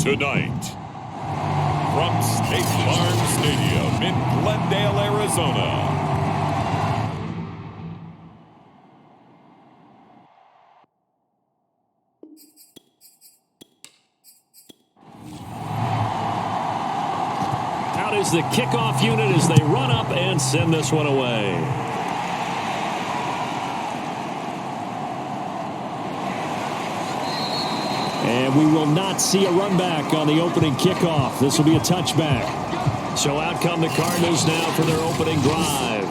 tonight. From State Farm Stadium in Glendale, Arizona. Out is the kickoff unit as they run up and send this one away. And we will not see a run back on the opening kickoff. This will be a touchback. So out come the Cardinals now for their opening drive.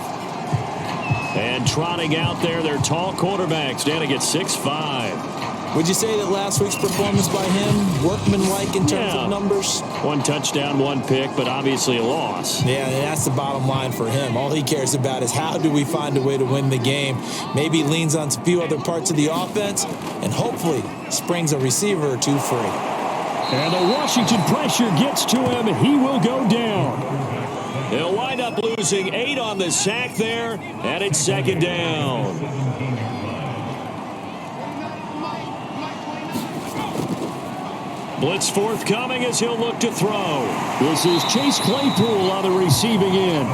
And trotting out there, their tall quarterback standing at 6'5". Would you say that last week's performance by him, workmanlike in terms of numbers? One touchdown, one pick, but obviously a loss. Yeah, that's the bottom line for him. All he cares about is how do we find a way to win the game. Maybe he leans on a few other parts of the offense and hopefully springs a receiver or two free. And the Washington pressure gets to him. He will go down. They'll wind up losing 8 on the sack there, and it's second down. Blitz forthcoming as he'll look to throw. This is Chase Claypool on the receiving end.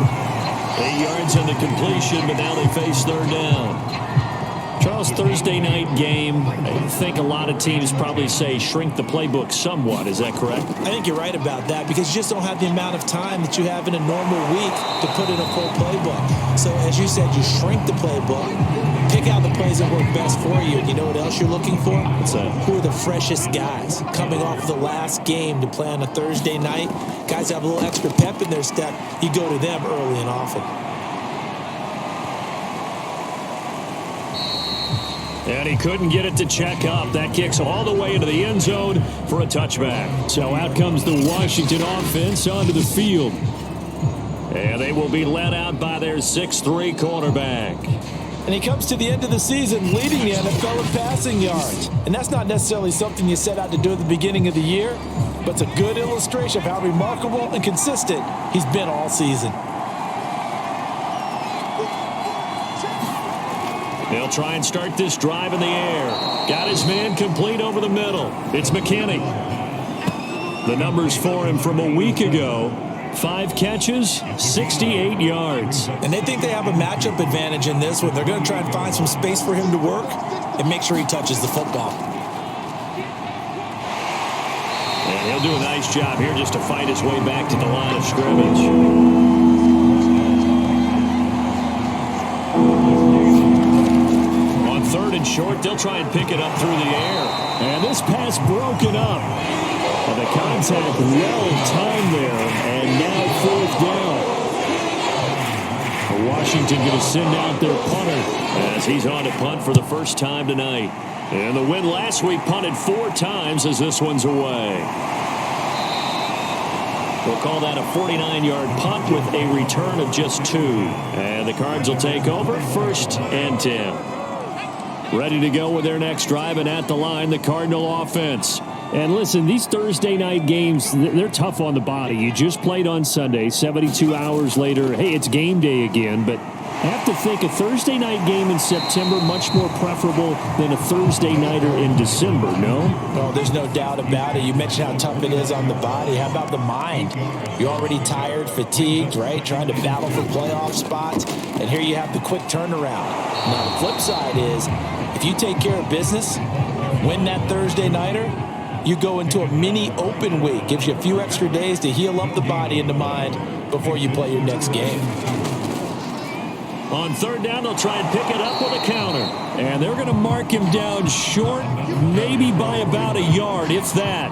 8 yards on the completion, but now they face third down. Charles, Thursday night game, I think a lot of teams probably say shrink the playbook somewhat. Is that correct? I think you're right about that because you just don't have the amount of time that you have in a normal week to put in a full playbook. So as you said, you shrink the playbook, pick out the plays that work best for you. And you know what else you're looking for? What's that? Who are the freshest guys coming off the last game to play on a Thursday night? Guys have a little extra pep in their step. You go to them early and often. And he couldn't get it to check up. That kicks all the way into the end zone for a touchback. So out comes the Washington offense onto the field. And they will be led out by their 6'3" quarterback. And he comes to the end of the season leading the NFL in passing yards. And that's not necessarily something you set out to do at the beginning of the year, but it's a good illustration of how remarkable and consistent he's been all season. They'll try and start this drive in the air. Got his man complete over the middle. It's McKinney. The numbers for him from a week ago. 5 catches, 68 yards. And they think they have a matchup advantage in this one. They're going to try and find some space for him to work and make sure he touches the football. And he'll do a nice job here just to fight his way back to the line of scrimmage. On 3rd and short, they'll try and pick it up through the air. And this pass broken up. And the contact well timed there, and now 4th down. Washington going to send out their punter as he's on to punt for the first time tonight. And the win last week punted 4 times as this one's away. We'll call that a 49-yard punt with a return of just 2. And the Cards will take over 1st and 10. Ready to go with their next drive, and at the line, the Cardinal offense. And listen, these Thursday night games, they're tough on the body. You just played on Sunday, 72 hours later. Hey, it's game day again, but I have to think a Thursday night game in September much more preferable than a Thursday nighter in December, no? No, there's no doubt about it. You mentioned how tough it is on the body. How about the mind? You're already tired, fatigued, right? Trying to battle for playoff spots. And here you have the quick turnaround. Now, the flip side is, if you take care of business, win that Thursday nighter, you go into a mini open week. Gives you a few extra days to heal up the body and the mind before you play your next game. On 3rd down, they'll try and pick it up with a counter. And they're going to mark him down short, maybe by about a yard, if that.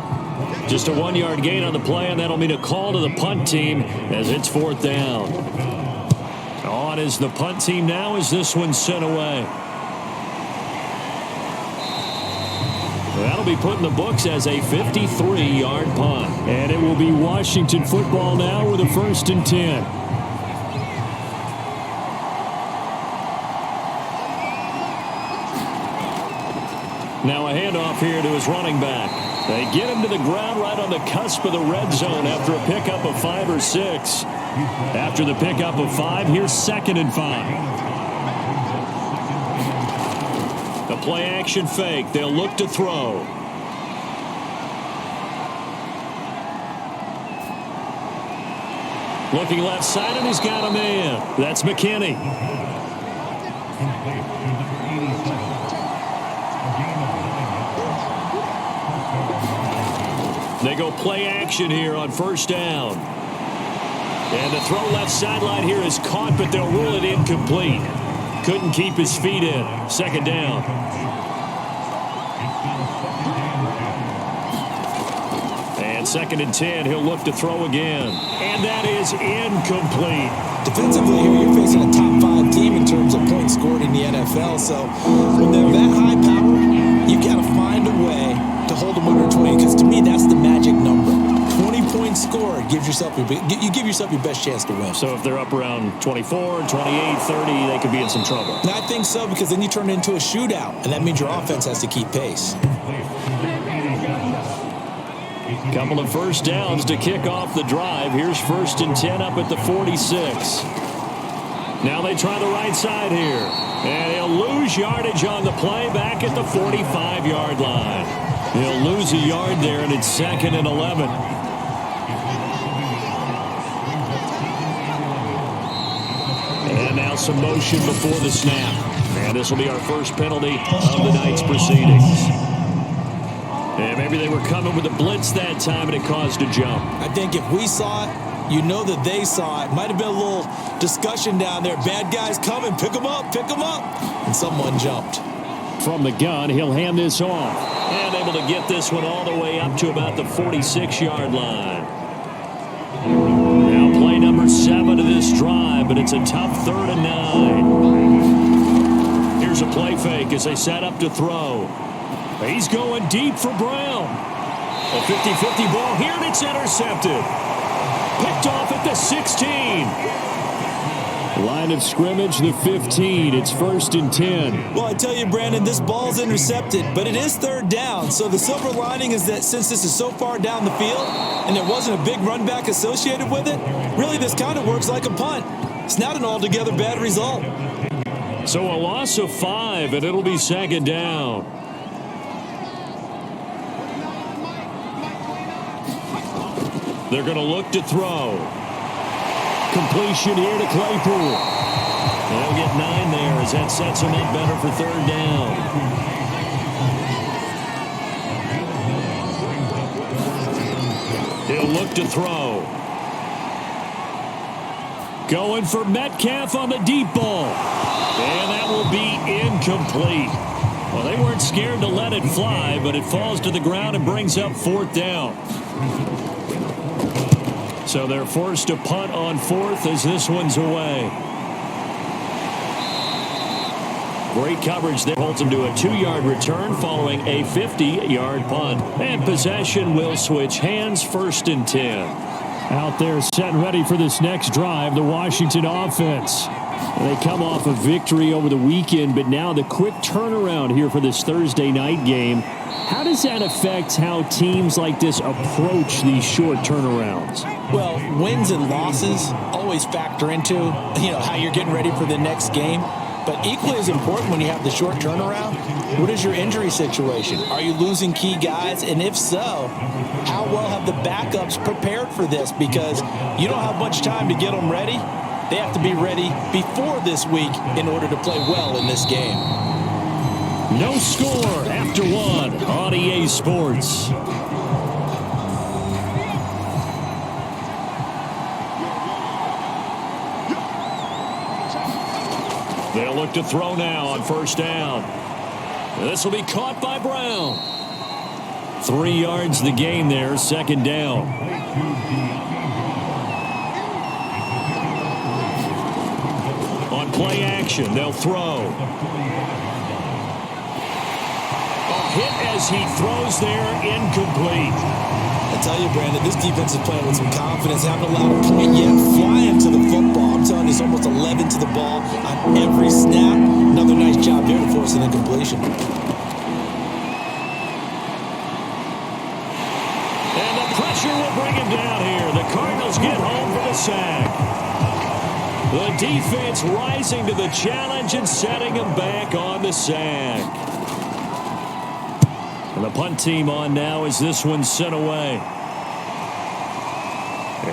Just a 1-yard gain on the play, and that'll mean a call to the punt team as it's 4th down. On is the punt team now as this one's sent away. That'll be put in the books as a 53-yard punt. And it will be Washington football now with a 1st and 10. Now a handoff here to his running back. They get him to the ground right on the cusp of the red zone after a pickup of 5 or 6. After the pickup of 5, here's 2nd and 5. The play action fake. They'll look to throw. Looking left side, and he's got a man. That's McKinney. They go play action here on first down. And the throw left sideline here is caught, but they'll rule it incomplete. Couldn't keep his feet in. Second down. And 2nd and 10. He'll look to throw again. And that is incomplete. Defensively here, you're facing a top 5 team in terms of points scored in the NFL. So when they're that high power, you got to find a way to hold them under 20. Because to me, that's the magic number. 20 points scored, you give yourself your best chance to win. So if they're up around 24, 28, 30, they could be in some trouble. And I think so, because then you turn it into a shootout, and that means your offense has to keep pace. Couple of first downs to kick off the drive. Here's 1st and 10 up at the 46. Now they try the right side here. And he'll lose yardage on the play back at the 45-yard line. He'll lose a yard there, and it's 2nd and 11. And now some motion before the snap. And this will be our first penalty of the night's proceedings. And maybe they were coming with a blitz that time, and it caused a jump. I think if we saw it, you know that they saw it. Might have been a little discussion down there. Bad guys coming. Pick them up. Pick them up. And someone jumped. From the gun, he'll hand this off. And able to get this one all the way up to about the 46-yard line. Now play number 7 of this drive, but it's a tough 3rd and 9. Here's a play fake as they set up to throw. He's going deep for Brown. A 50-50 ball here, and it's intercepted. Picked off at the 16. Line of scrimmage, the 15. It's 1st and 10. Well, I tell you, Brandon, this ball's intercepted, but it is 3rd down. So the silver lining is that since this is so far down the field and there wasn't a big run back associated with it, really this kind of works like a punt. It's not an altogether bad result. So a loss of 5, and it'll be 2nd down. They're going to look to throw. Completion here to Claypool. They'll get 9 there as that sets them up better for 3rd down. He'll look to throw. Going for Metcalf on the deep ball. And that will be incomplete. Well, they weren't scared to let it fly, but it falls to the ground and brings up 4th down. So they're forced to punt on 4th as this one's away. Great coverage there holds them to a 2-yard return following a 50-yard punt. And possession will switch hands, 1st and 10. Out there set and ready for this next drive, the Washington offense. They come off a victory over the weekend, but now the quick turnaround here for this Thursday night game. How does that affect how teams like this approach these short turnarounds? Well, wins and losses always factor into, how you're getting ready for the next game. But equally as important when you have the short turnaround, what is your injury situation? Are you losing key guys? And if so, how well have the backups prepared for this? Because you don't have much time to get them ready. They have to be ready before this week in order to play well in this game. No score after 1 on EA Sports. They'll look to throw now on 1st down. This will be caught by Brown. 3 yards the gain there, 2nd down. On play action, they'll throw. Hit as he throws there, incomplete. I tell you, Brandon, this defense is playing with some confidence. Haven't allowed a point yet. Flying to the football. I'm telling you, it's almost 11 to the ball on every snap. Another nice job there to force an incompletion. And the pressure will bring him down here. The Cardinals get home for the sack. The defense rising to the challenge and setting him back on the sack. And the punt team on now as this one's sent away.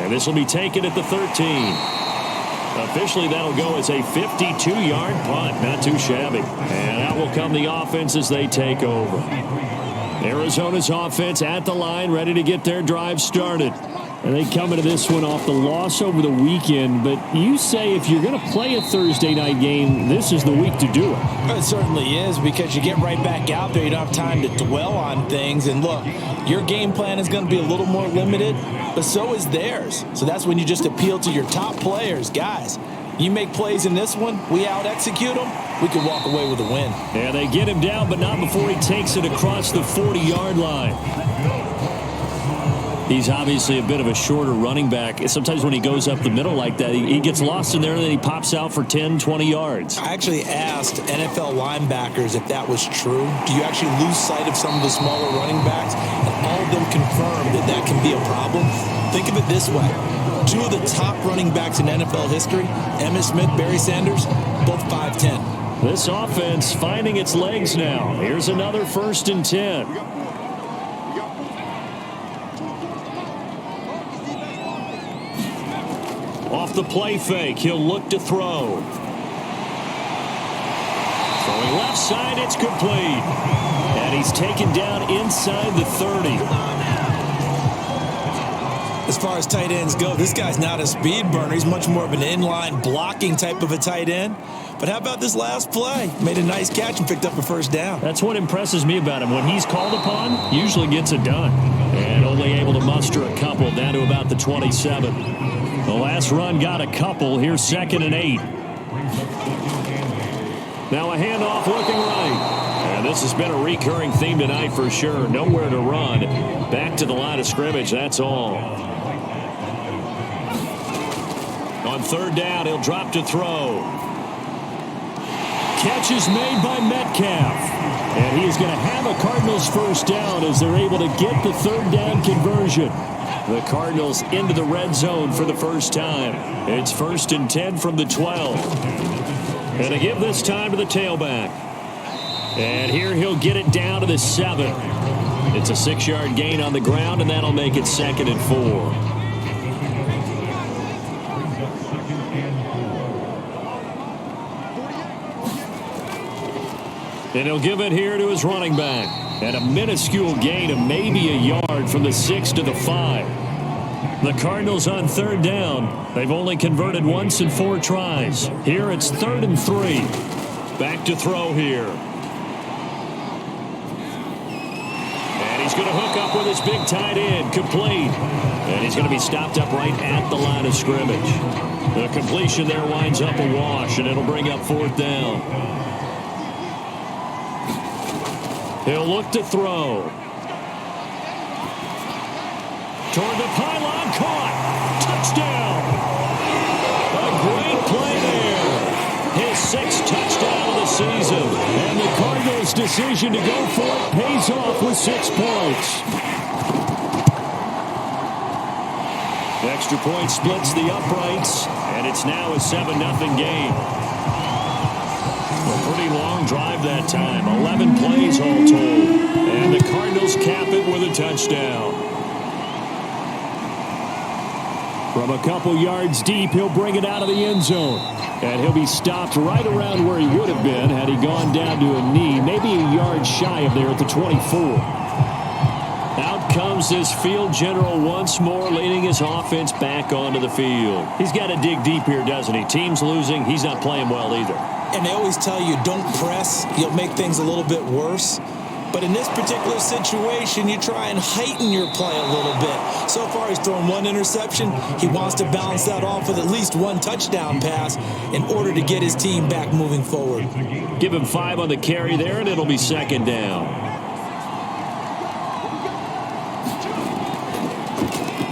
And this will be taken at the 13. Officially, that'll go as a 52-yard punt. Not too shabby. And out will come the offense as they take over. Arizona's offense at the line, ready to get their drive started. And they come into this one off the loss over the weekend. But you say if you're going to play a Thursday night game, this is the week to do it. It certainly is, because you get right back out there. You don't have time to dwell on things. And look, your game plan is going to be a little more limited, but so is theirs. So that's when you just appeal to your top players. Guys, you make plays in this one, we out-execute them, we could walk away with a win. Yeah, they get him down, but not before he takes it across the 40-yard line. He's obviously a bit of a shorter running back. Sometimes when he goes up the middle like that, he gets lost in there, and then he pops out for 10, 20 yards. I actually asked NFL linebackers if that was true. Do you actually lose sight of some of the smaller running backs? And all of them confirmed that that can be a problem. Think of it this way. Two of the top running backs in NFL history, Emmitt Smith, Barry Sanders, both 5'10". This offense finding its legs now. Here's another 1st and 10. Off the play fake, he'll look to throw. Throwing left side, it's complete. And he's taken down inside the 30. As far as tight ends go, this guy's not a speed burner. He's much more of an inline blocking type of a tight end. But how about this last play? Made a nice catch and picked up a 1st down. That's what impresses me about him. When he's called upon, usually gets it done. And only able to muster a couple down to about the 27. The last run got a couple. Here's 2nd and 8. Now a handoff looking right. And this has been a recurring theme tonight for sure. Nowhere to run. Back to the line of scrimmage, that's all. On 3rd down, he'll drop to throw. Catch is made by Metcalf. And he is going to have a Cardinals 1st down as they're able to get the 3rd down conversion. The Cardinals into the red zone for the first time. It's 1st and 10 from the 12. And they give this time to the tailback. And here he'll get it down to the 7. It's a 6-yard gain on the ground, and that'll make it 2nd and 4. And he'll give it here to his running back. And a minuscule gain of maybe a yard from the 6 to the 5. The Cardinals on 3rd down. They've only converted once in 4 tries. Here it's 3rd and 3. Back to throw here. And he's going to hook up with his big tight end. Complete. And he's going to be stopped up right at the line of scrimmage. The completion there winds up a wash, and it'll bring up 4th down. He'll look to throw. Toward the pylon, caught. Touchdown. A great play there. His 6th touchdown of the season. And the Cardinals' decision to go for it pays off with 6 points. The extra point splits the uprights, and it's now a 7-0 game. A pretty long drive that time. 11 plays all told. And the Cardinals cap it with a touchdown. From a couple yards deep, he'll bring it out of the end zone. And he'll be stopped right around where he would have been had he gone down to a knee. Maybe a yard shy of there at the 24. Out comes this field general once more, leading his offense back onto the field. He's got to dig deep here, doesn't he? Team's losing. He's not playing well either. And they always tell you, don't press. You'll make things a little bit worse. But in this particular situation, you try and heighten your play a little bit. So far, he's thrown 1 interception. He wants to balance that off with at least 1 touchdown pass in order to get his team back moving forward. Give him 5 on the carry there, and it'll be 2nd down.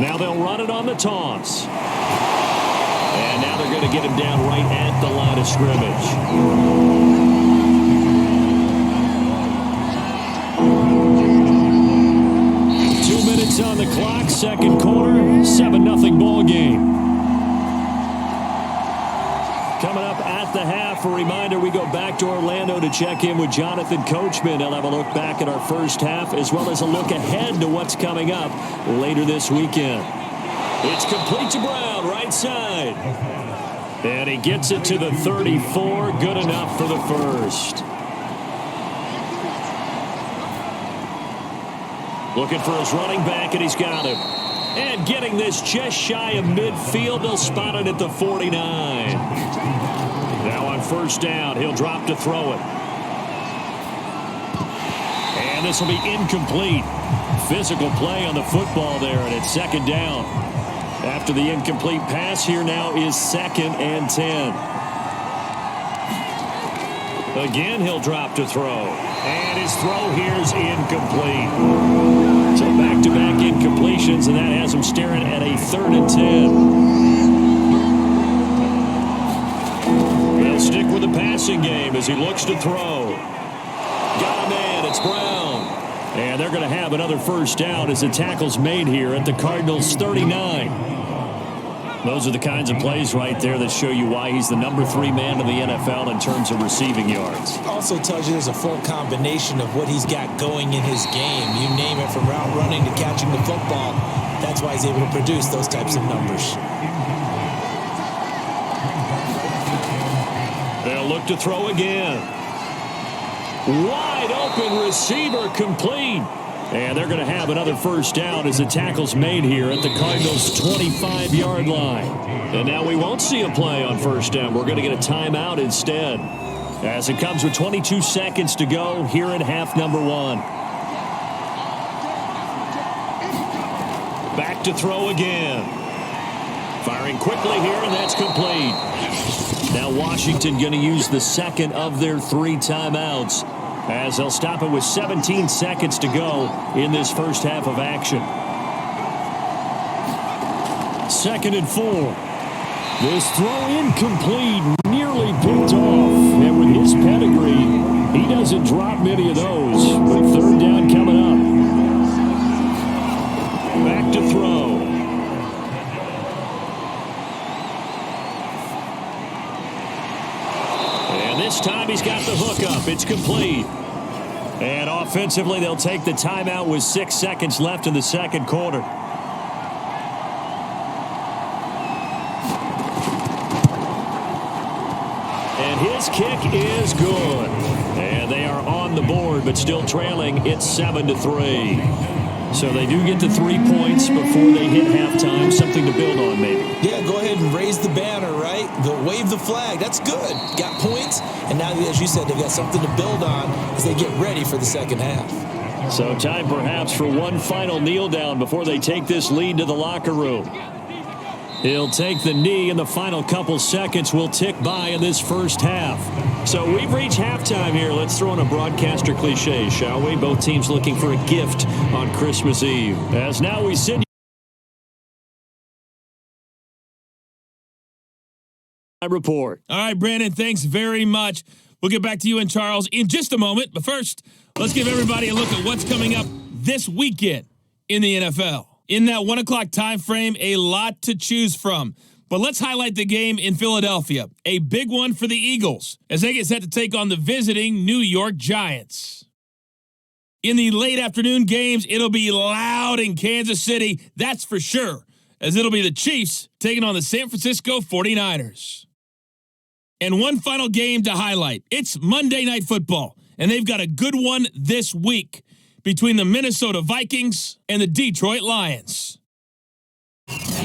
Now they'll run it on the toss. And now they're going to get him down right at the line of scrimmage. On the clock, 2nd quarter, 7-0 ball game. Coming up at the half, a reminder, we go back to Orlando to check in with Jonathan Coachman. He'll have a look back at our first half, as well as a look ahead to what's coming up later this weekend. It's complete to Brown, right side. And he gets it to the 34. Good enough for the first. Looking for his running back, and he's got him. And getting this just shy of midfield. They'll spot it at the 49. Now on first down, he'll drop to throw it. And this will be incomplete. Physical play on the football there, and it's second down. After the incomplete pass, here now is 2nd and 10. Again, he'll drop to throw. And his throw here is incomplete. So back-to-back incompletions, and that has him staring at a 3rd and 10. They'll stick with the passing game as he looks to throw. Got a man, it's Brown. And they're going to have another first down as the tackle's made here at the Cardinals' 39. Those are the kinds of plays right there that show you why he's the number 3 man in the NFL in terms of receiving yards. Also tells you there's a full combination of what he's got going in his game. You name it, from route running to catching the football. That's why he's able to produce those types of numbers. They'll look to throw again. Wide open receiver, complete. And they're going to have another first down as the tackle's made here at the Cardinals' 25-yard line. And now we won't see a play on first down. We're going to get a timeout instead, as it comes with 22 seconds to go here in half number 1. Back to throw again. Firing quickly here, and that's complete. Now Washington going to use the second of their 3 timeouts, as they'll stop it with 17 seconds to go in this first half of action. 2nd and 4. This throw incomplete, nearly picked off. And with his pedigree, he doesn't drop many of those. But 3rd down coming up. Back to throw. And this time he's got the hook up. It's complete. And offensively, they'll take the timeout with 6 seconds left in the second quarter. And his kick is good. And they are on the board, but still trailing. It's 7-3. So they do get to 3 points before they hit halftime. Something to build on, maybe. Yeah, go ahead and raise the banner, right? Wave the flag. That's good. Got points, and now, as you said, they've got something to build on as they get ready for the second half. So time perhaps for one final kneel down before they take this lead to the locker room. He'll take the knee, and the final couple seconds will tick by in this first half. So we've reached halftime here. Let's throw in a broadcaster cliche, shall we? Both teams looking for a gift on Christmas Eve. As now we sit. Report. All right, Brandon, thanks very much. We'll get back to you and Charles in just a moment. But first, let's give everybody a look at what's coming up this weekend in the NFL. In that 1 o'clock time frame, a lot to choose from. But let's highlight the game in Philadelphia, a big one for the Eagles, as they get set to take on the visiting New York Giants. In the late afternoon games, it'll be loud in Kansas City, that's for sure, as it'll be the Chiefs taking on the San Francisco 49ers. And one final game to highlight. It's Monday Night Football, and they've got a good one this week between the Minnesota Vikings and the Detroit Lions.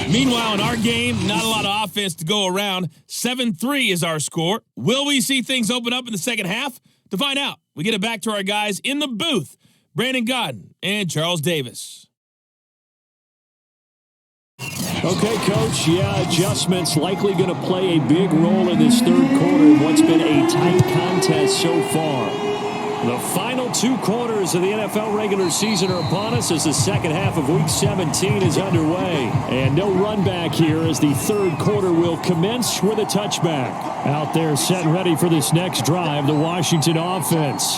Meanwhile, in our game, not a lot of offense to go around. 7-3 is our score. Will we see things open up in the second half? To find out, we get it back to our guys in the booth, Brandon Godden and Charles Davis. Okay, Coach, adjustments likely going to play a big role in this third quarter in what's been a tight contest so far. The final 2 quarters of the NFL regular season are upon us as the second half of Week 17 is underway. And no run back here as the third quarter will commence with a touchback. Out there set and ready for this next drive, the Washington offense.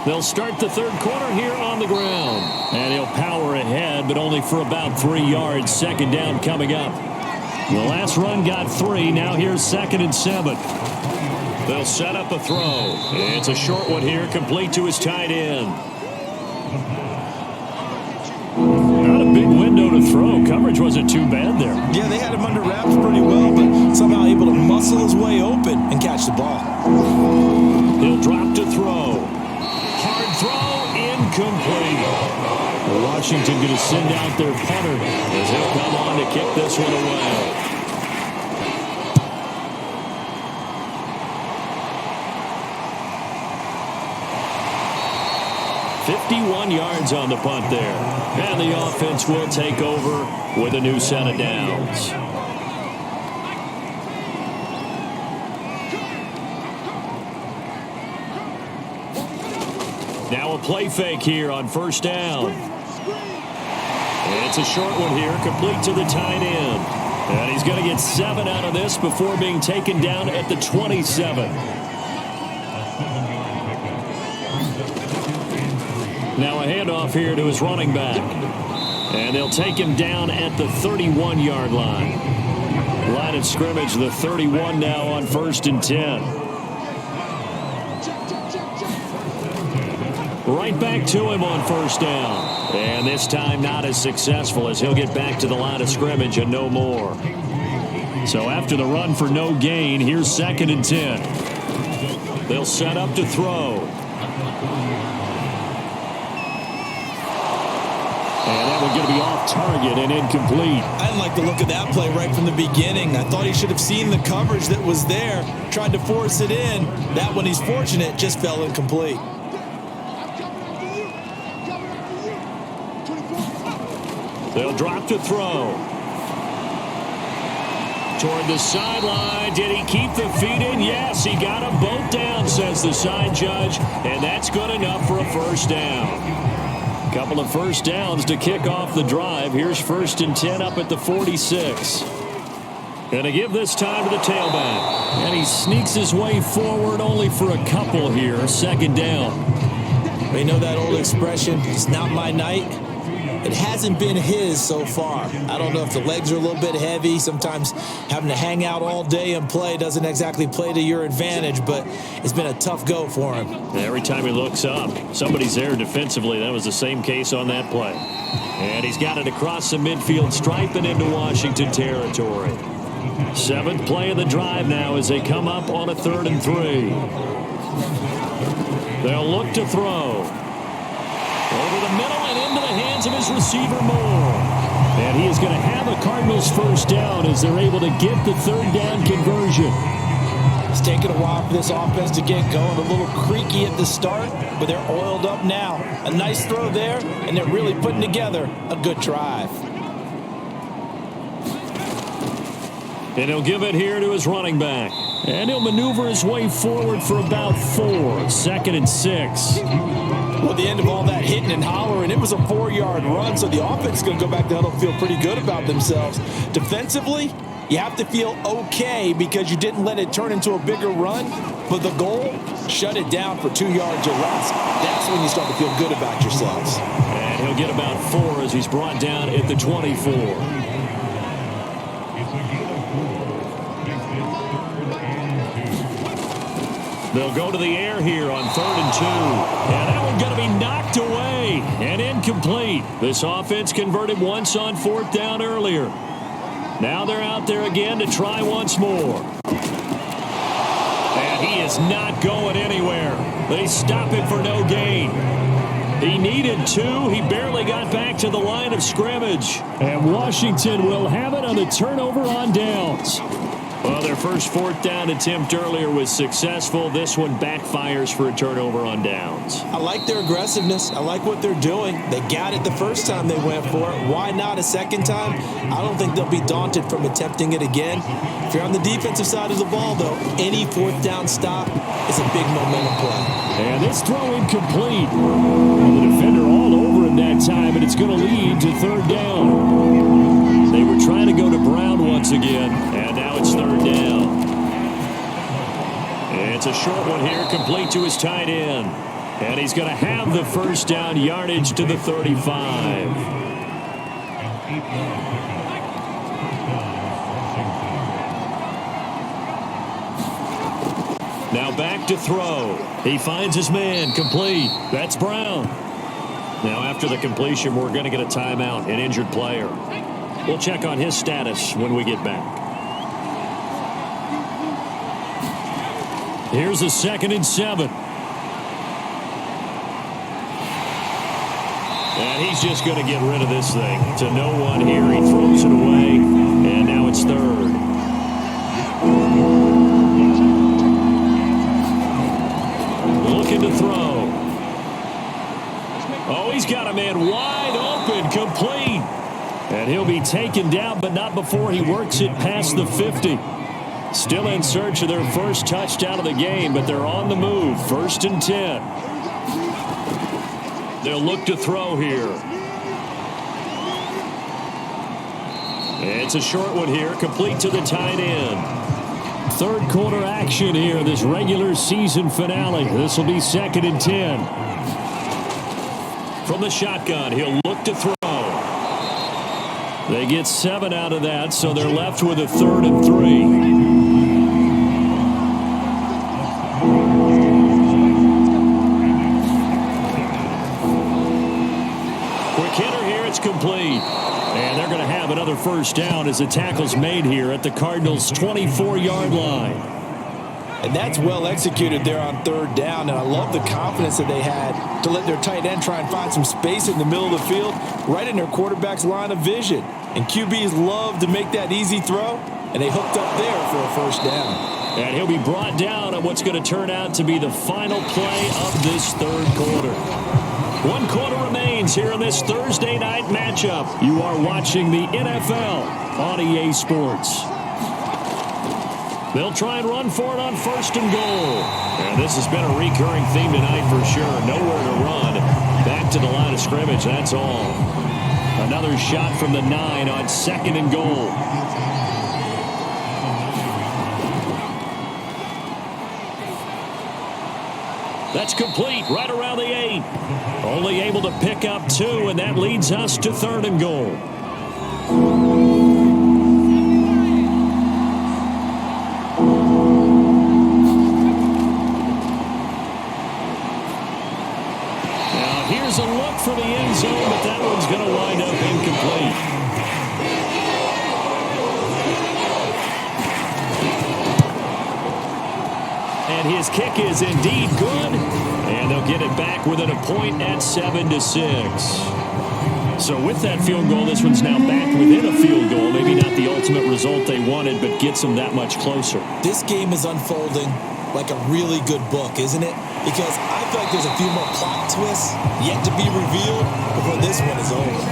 They'll start the third quarter here on the ground. And he'll power ahead, but only for about 3 yards. Second down coming up. The last run got 3. Now here's 2nd and 7. They'll set up a throw. It's a short one here, complete to his tight end. Not a big window to throw. Coverage wasn't too bad there. Yeah, they had him under wraps pretty well, but somehow able to muscle his way open and catch the ball. He'll drop to throw. Hard throw, incomplete. Washington going to send out their punter as he'll come on to kick this one away. 51 yards on the punt there. And the offense will take over with a new set of downs. Now a play fake here on first down. And it's a short one here, complete to the tight end. And he's going to get 7 out of this before being taken down at the 27. Now a handoff here to his running back. And they'll take him down at the 31-yard line. Line of scrimmage, the 31 now on 1st and 10. Right back to him on first down. And this time not as successful as he'll get back to the line of scrimmage and no more. So after the run for no gain, here's 2nd and 10. They'll set up to throw. And that one's going to be off target and incomplete. I didn't like the look of that play right from the beginning. I thought he should have seen the coverage that was there, tried to force it in. That one, he's fortunate, just fell incomplete. They'll drop to throw. Toward the sideline. Did he keep the feet in? Yes, he got them both down, says the side judge. And that's good enough for a first down. Couple of first downs to kick off the drive. Here's 1st and 10 up at the 46. Gonna give this time to the tailback. And he sneaks his way forward only for a couple here. 2nd down. You know that old expression, it's not my night? It hasn't been his so far. I don't know if the legs are a little bit heavy. Sometimes having to hang out all day and play doesn't exactly play to your advantage, but it's been a tough go for him. Every time he looks up, somebody's there defensively. That was the same case on that play. And he's got it across the midfield stripe and into Washington territory. 7th play of the drive now as they come up on a 3rd and 3. They'll look to throw. Over the middle and into the hands of his receiver Moore. And he is going to have a Cardinals first down as they're able to get the 3rd down conversion. It's taken a while for this offense to get going. A little creaky at the start, but they're oiled up now. A nice throw there, and they're really putting together a good drive. And he'll give it here to his running back. And he'll maneuver his way forward for about 4. 2nd and 6. Well, the end of all that hitting and hollering, it was a 4-yard run, so the offense is going to go back there and feel pretty good about themselves. Defensively, you have to feel okay because you didn't let it turn into a bigger run, but the goal, shut it down for 2 yards or less. That's when you start to feel good about yourselves. And he'll get about 4 as he's brought down at the 24. They'll go to the air here on 3rd and 2. And that one's going to be knocked away and incomplete. This offense converted once on 4th down earlier. Now they're out there again to try once more. And he is not going anywhere. They stop him for no gain. He needed 2. He barely got back to the line of scrimmage. And Washington will have it on the turnover on downs. Well, their first 4th down attempt earlier was successful. This one backfires for a turnover on downs. I like their aggressiveness. I like what they're doing. They got it the first time they went for it. Why not a second time? I don't think they'll be daunted from attempting it again. If you're on the defensive side of the ball, though, any 4th down stop is a big momentum play. And this throw incomplete. The defender all over him that time, and it's going to lead to 3rd down. They were trying to go to Brown once again, and now it's 3rd down. It's a short one here, complete to his tight end. And he's going to have the first down, yardage to the 35. Now back to throw. He finds his man, complete. That's Brown. Now, after the completion, we're going to get a timeout, an injured player. We'll check on his status when we get back. Here's a 2nd and 7. And he's just going to get rid of this thing. To no one here. He throws it away. And now it's 3rd. Looking to throw. Oh, he's got a man wide open, complete. And he'll be taken down, but not before he works it past the 50. Still in search of their first touchdown of the game, but they're on the move. 1st and 10. They'll look to throw here. It's a short one here, complete to the tight end. 3rd quarter action here, this regular season finale. This will be 2nd and 10. From the shotgun, he'll look to throw. They get 7 out of that, so they're left with a 3rd and 3. Quick hitter here, it's complete. And they're going to have another first down as the tackle's made here at the Cardinals' 24-yard line. And that's well executed there on 3rd down. And I love the confidence that they had to let their tight end try and find some space in the middle of the field, right in their quarterback's line of vision. And QBs love to make that easy throw, and they hooked up there for a first down. And he'll be brought down on what's going to turn out to be the final play of this 3rd quarter. 1 quarter remains here in this Thursday night matchup. You are watching the NFL on EA Sports. They'll try and run for it on 1st and goal. And this has been a recurring theme tonight for sure. Nowhere to run. Back to the line of scrimmage, that's all. Another shot from the 9 on 2nd and goal. That's complete right around the 8. Only able to pick up 2, and that leads us to 3rd and goal. Now here's a look for the end zone, but that one's going to wind up incomplete. And his kick is indeed good. And they'll get it back within a point at 7-6. So with that field goal, this one's now back within a field goal. Maybe not the ultimate result they wanted, but gets them that much closer. This game is unfolding like a really good book, isn't it? Because I feel like there's a few more plot twists yet to be revealed before this one is over.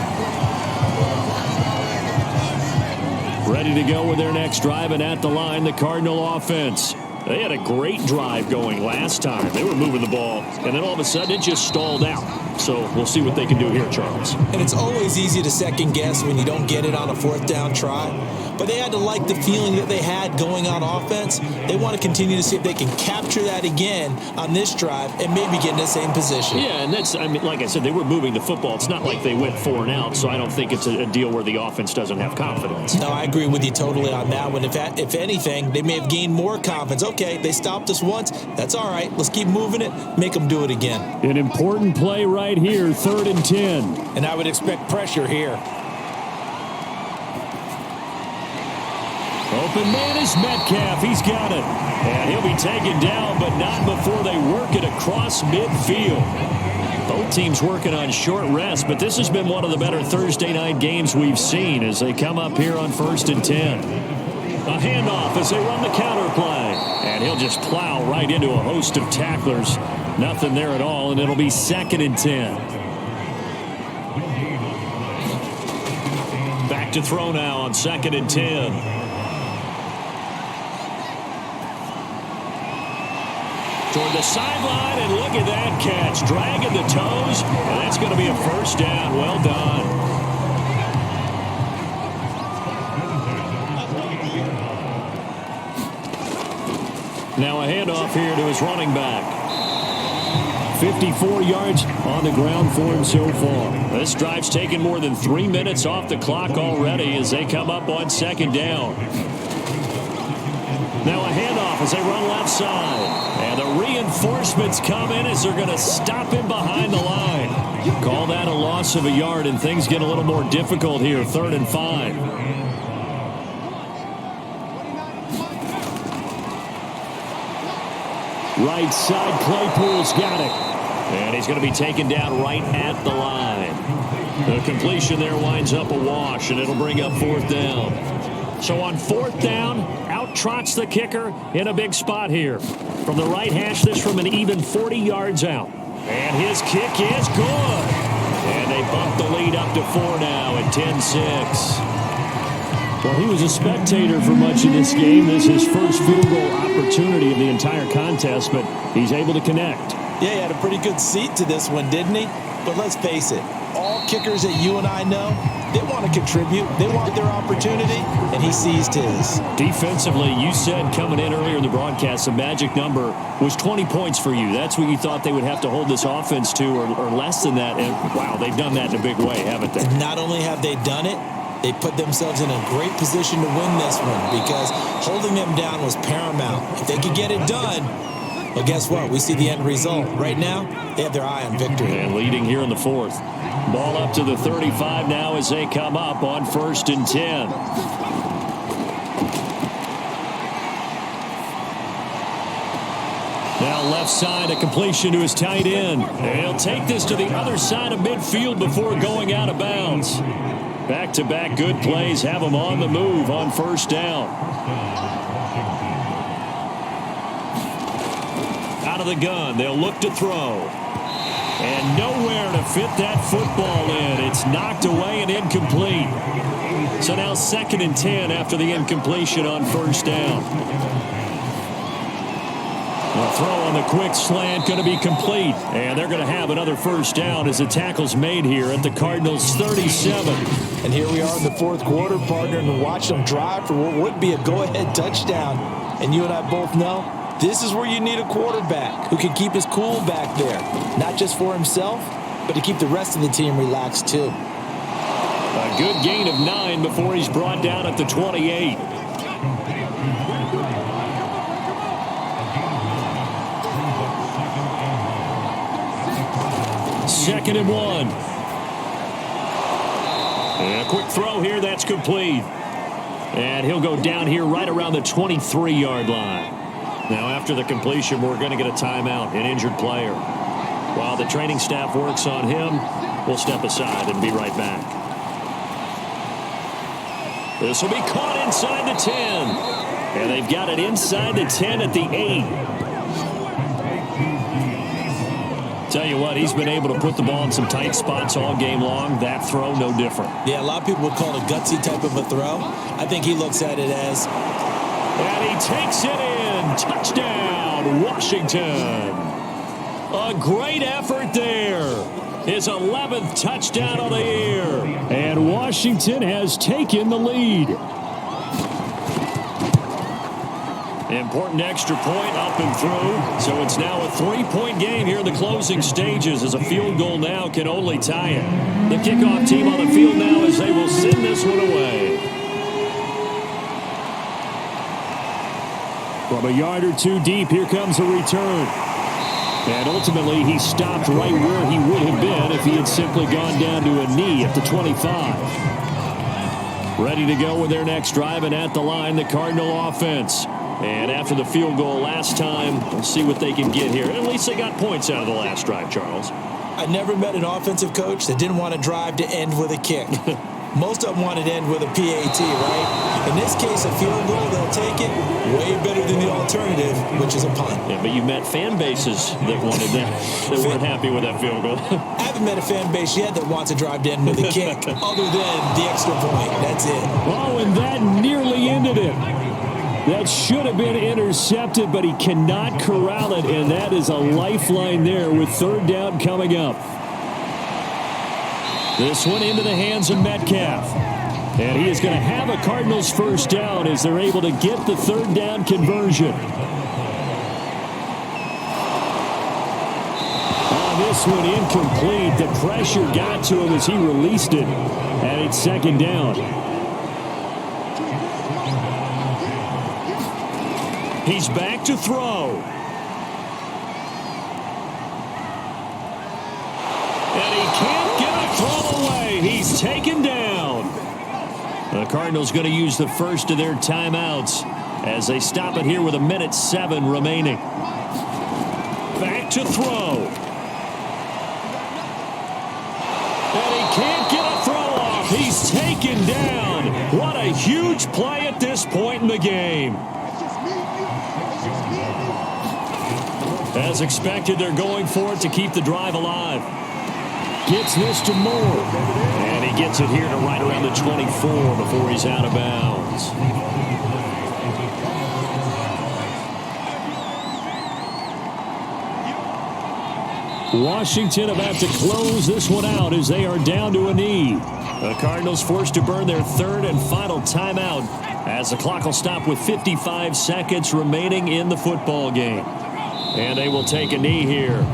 Ready to go with their next drive, and at the line, the Cardinal offense. They had a great drive going last time. They were moving the ball, and then all of a sudden it just stalled out. So we'll see what they can do here, Charles. And it's always easy to second guess when you don't get it on a 4th down try. But they had to like the feeling that they had going on offense. They want to continue to see if they can capture that again on this drive and maybe get in the same position. Yeah, and that's, I mean, like I said, they were moving the football. It's not like they went 4 and out, so I don't think it's a deal where the offense doesn't have confidence. No, I agree with you totally on that one. If anything, they may have gained more confidence. Okay, they stopped us once. That's all right. Let's keep moving it. Make them do it again. An important play right here, 3rd and 10. And I would expect pressure here. Open man is Metcalf. He's got it. And he'll be taken down, but not before they work it across midfield. Both teams working on short rest, but this has been one of the better Thursday night games we've seen as they come up here on 1st and 10. A handoff as they run the counter play. And he'll just plow right into a host of tacklers. Nothing there at all, and it'll be 2nd and 10. Back to throw now on 2nd and 10. Toward the sideline, and look at that catch. Dragging the toes, and that's going to be a first down. Well done. Now a handoff here to his running back. 54 yards on the ground for him so far. This drive's taken more than 3 minutes off the clock already as they come up on 2nd down. Now a handoff as they run left side. And the reinforcements come in as they're going to stop him behind the line. Call that a loss of a yard, and things get a little more difficult here. 3rd and 5. Right side, Claypool's got it. And he's going to be taken down right at the line. The completion there winds up a wash, and it'll bring up 4th down. So on 4th down, out trots the kicker in a big spot here. From the right hash, this from an even 40 yards out. And his kick is good. And they bump the lead up to 4 now at 10-6. Well, he was a spectator for much of this game. This is his first field goal opportunity of the entire contest, but he's able to connect. Yeah, he had a pretty good seat to this one, didn't he? But let's face it, all kickers that you and I know, they want to contribute. They want their opportunity, and he seized his. Defensively, you said coming in earlier in the broadcast, the magic number was 20 points for you. That's what you thought they would have to hold this offense to, or less than that. And, wow, they've done that in a big way, haven't they? Not only have they done it, they put themselves in a great position to win this one because holding them down was paramount. If they could get it done, well, guess what? We see the end result. Right now, they have their eye on victory. And leading here in the 4th. Ball up to the 35 now as they come up on 1st and 10. Now left side, a completion to his tight end. And he'll take this to the other side of midfield before going out of bounds. Back-to-back good plays have him on the move on 1st down. Out of the gun, they'll look to throw. And nowhere to fit that football in. It's knocked away and incomplete. So now 2nd and 10 after the incompletion on 1st down. The throw on the quick slant going to be complete. And they're going to have another 1st down as the tackle's made here at the Cardinals' 37. And here we are in the 4th quarter, partner, and watch them drive for what would be a go-ahead touchdown. And you and I both know this is where you need a quarterback who can keep his cool back there. Not just for himself, but to keep the rest of the team relaxed too. A good gain of 9 before he's brought down at the 28. Second and 1. And a quick throw here, that's complete. And he'll go down here right around the 23-yard line. Now after the completion, we're going to get a timeout, an injured player. While the training staff works on him, we'll step aside and be right back. This will be caught inside the 10. And they've got it inside the 10 at the 8. Tell you what, he's been able to put the ball in some tight spots all game long. That throw, no different. Yeah, a lot of people would call it a gutsy type of a throw. I think he looks at it as... And he takes it in. Touchdown, Washington. A great effort there. His 11th touchdown of the year. And Washington has taken the lead. Important extra point up and through. So it's now a 3-point game here in the closing stages as a field goal now can only tie it. The kickoff team on the field now as they will send this one away. From a yard or two deep, here comes a return. And ultimately, he stopped right where he would have been if he had simply gone down to a knee at the 25. Ready to go with their next drive, and at the line, the Cardinal offense. And after the field goal last time, we'll see what they can get here. And at least they got points out of the last drive, Charles. I never met an offensive coach that didn't want to drive to end with a kick. Most of them wanted to end with a PAT, right? In this case, a field goal, they'll take it. Way better than the alternative, which is a punt. Yeah, but you met fan bases that wanted that, that weren't happy with that field goal. I haven't met a fan base yet that wants to drive to end with a kick, other than the extra point. That's it. Oh, and that nearly ended it. That should have been intercepted, but he cannot corral it, and that is a lifeline there with 3rd down coming up. This one into the hands of Metcalf. And he is going to have a Cardinals 1st down as they're able to get the 3rd down conversion. This one incomplete. The pressure got to him as he released it. And it's 2nd down. He's back to throw. And he can't get a throw away. He's taken down. The Cardinals going to use the first of their timeouts as they stop it here with 1:07 remaining. Back to throw. And he can't get a throw off. He's taken down. What a huge play at this point in the game. As expected, they're going for it to keep the drive alive. Gets this to Moore. And he gets it here to right around the 24 before he's out of bounds. Washington about to close this one out as they are down to a knee. The Cardinals forced to burn their third and final timeout as the clock will stop with 55 seconds remaining in the football game. And they will take a knee here.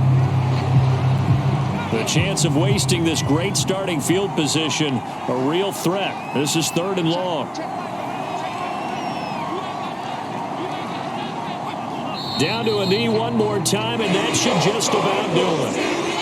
The chance of wasting this great starting field position, a real threat. This is 3rd and long. Down to a knee one more time, and that should just about do it.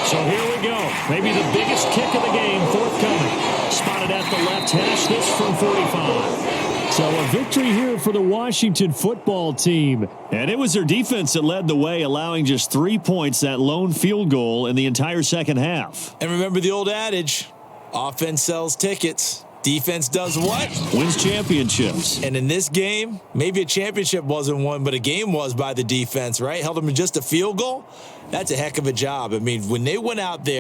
So here we go. Maybe the biggest kick of the game forthcoming. Spotted at the left hash, this from 45. So a victory here for the Washington football team. And it was their defense that led the way, allowing just 3 points, that lone field goal in the entire second half. And remember the old adage, offense sells tickets. Defense does what? Wins championships. And in this game, maybe a championship wasn't won, but a game was by the defense, right? Held them to just a field goal. That's a heck of a job. I mean, when they went out there,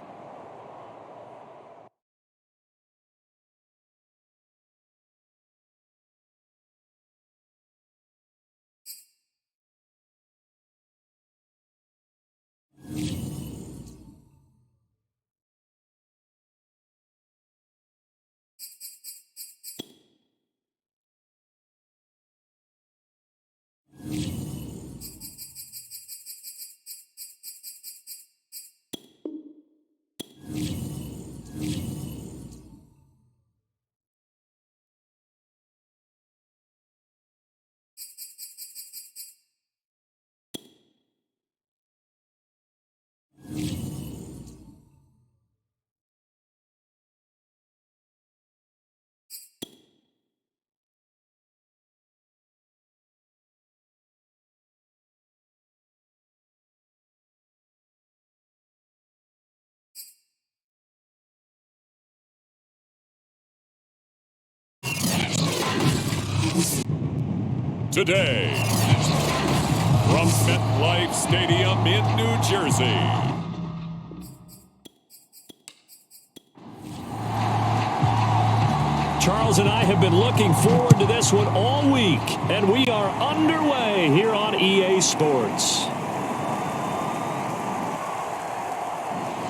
Today, from MetLife Stadium in New Jersey. Charles and I have been looking forward to this one all week, and we are underway here on EA Sports.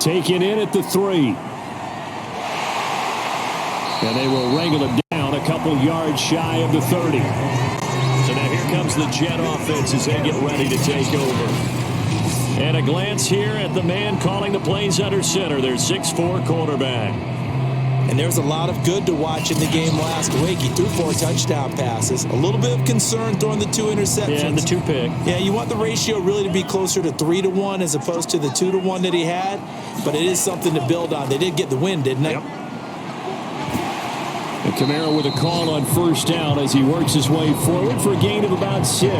Taken in at the 3. And they will wrangle it down a couple yards shy of the 30. So now here comes the Jet offense as they get ready to take over. And a glance here at the man calling the plays under center, their 6'4" quarterback. and there's a lot of good to watch in the game last week. He threw 4 touchdown passes. A little bit of concern throwing the 2 interceptions. Yeah, and the 2 pick. Yeah, you want the ratio really to be closer to 3-1 as opposed to the 2-1 that he had, but it is something to build on. They did get the win, didn't they? Yep. And Kamara with a call on first down as he works his way forward for a gain of about 6.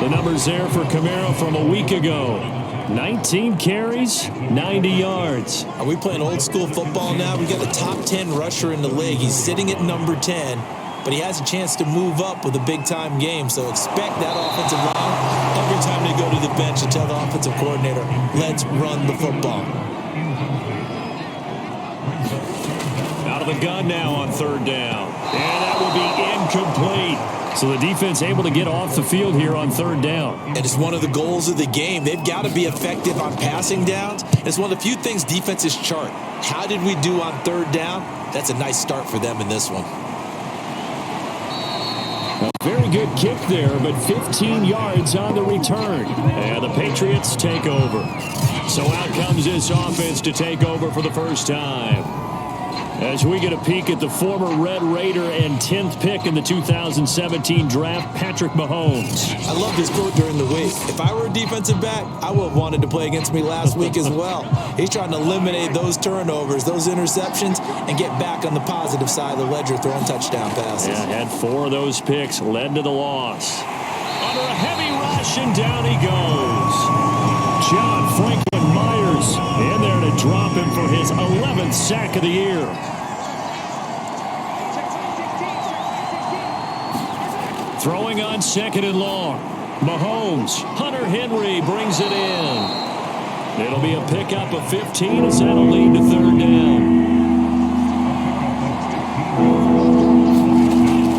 The numbers there for Kamara from a week ago. 19 carries, 90 yards. Are we playing old school football now? We've got the top 10 rusher in the league. He's sitting at number 10, but he has a chance to move up with a big-time game. So expect that offensive line every time they go to the bench and tell the offensive coordinator, let's run the football. Out of the gun now on third down. And that will be incomplete. So the defense able to get off the field here on third down. And it's one of the goals of the game. They've got to be effective on passing downs. It's one of the few things defenses chart. How did we do on third down? That's a nice start for them in this one. A very good kick there, but 15 yards on the return. And the Patriots take over. So out comes this offense to take over for the first time. As we get a peek at the former Red Raider and 10th pick in the 2017 draft, Patrick Mahomes. I love this quote during the week. If I were a defensive back, I would have wanted to play against me last week as well. He's trying to eliminate those turnovers, those interceptions, and get back on the positive side of the ledger throwing touchdown passes. Yeah, had 4 of those picks, led to the loss. Under a heavy rush, and down he goes. John Franklin Myers in there to drop him for his 11th sack of the year. Throwing on 2nd and long. Mahomes. Hunter Henry brings it in. It'll be a pickup of 15 as that'll lead to 3rd down.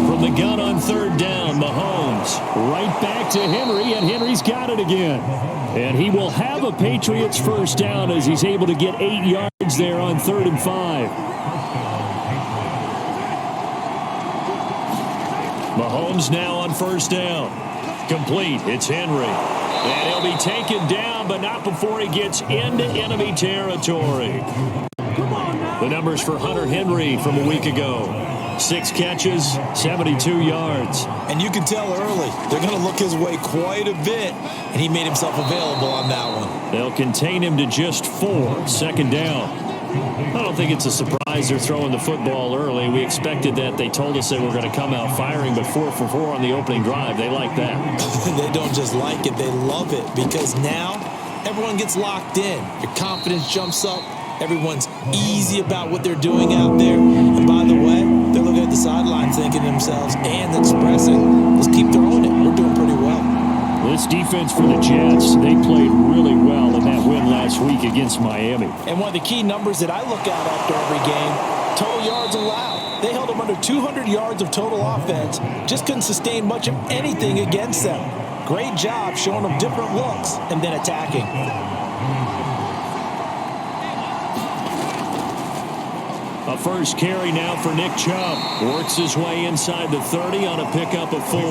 From the gun on 3rd down, Mahomes right back to Henry, and Henry's got it again. And he will have a Patriots 1st down as he's able to get 8 yards there on 3rd and 5. Mahomes now on 1st down. Complete. It's Henry. And he'll be taken down, but not before he gets into enemy territory. The numbers for Hunter Henry from a week ago. 6 catches, 72 yards. And you can tell early, they're going to look his way quite a bit, and he made himself available on that one. They'll contain him to just 4, 2nd down. I don't think it's a surprise they're throwing the football early. We expected that. They told us they were going to come out firing, but 4 for 4 on the opening drive. They like that. They don't just like it, they love it, because now everyone gets locked in. Your confidence jumps up. Everyone's easy about what they're doing out there. And by the way, they're looking at the sideline thinking to themselves and expressing, let's keep throwing it. We're doing pretty well. This defense for the Jets, they played really well in that win last week against Miami. And one of the key numbers that I look at after every game, total yards allowed. They held them under 200 yards of total offense. Just couldn't sustain much of anything against them. Great job showing them different looks and then attacking. A first carry now for Nick Chubb. Works his way inside the 30 on a pickup of 4.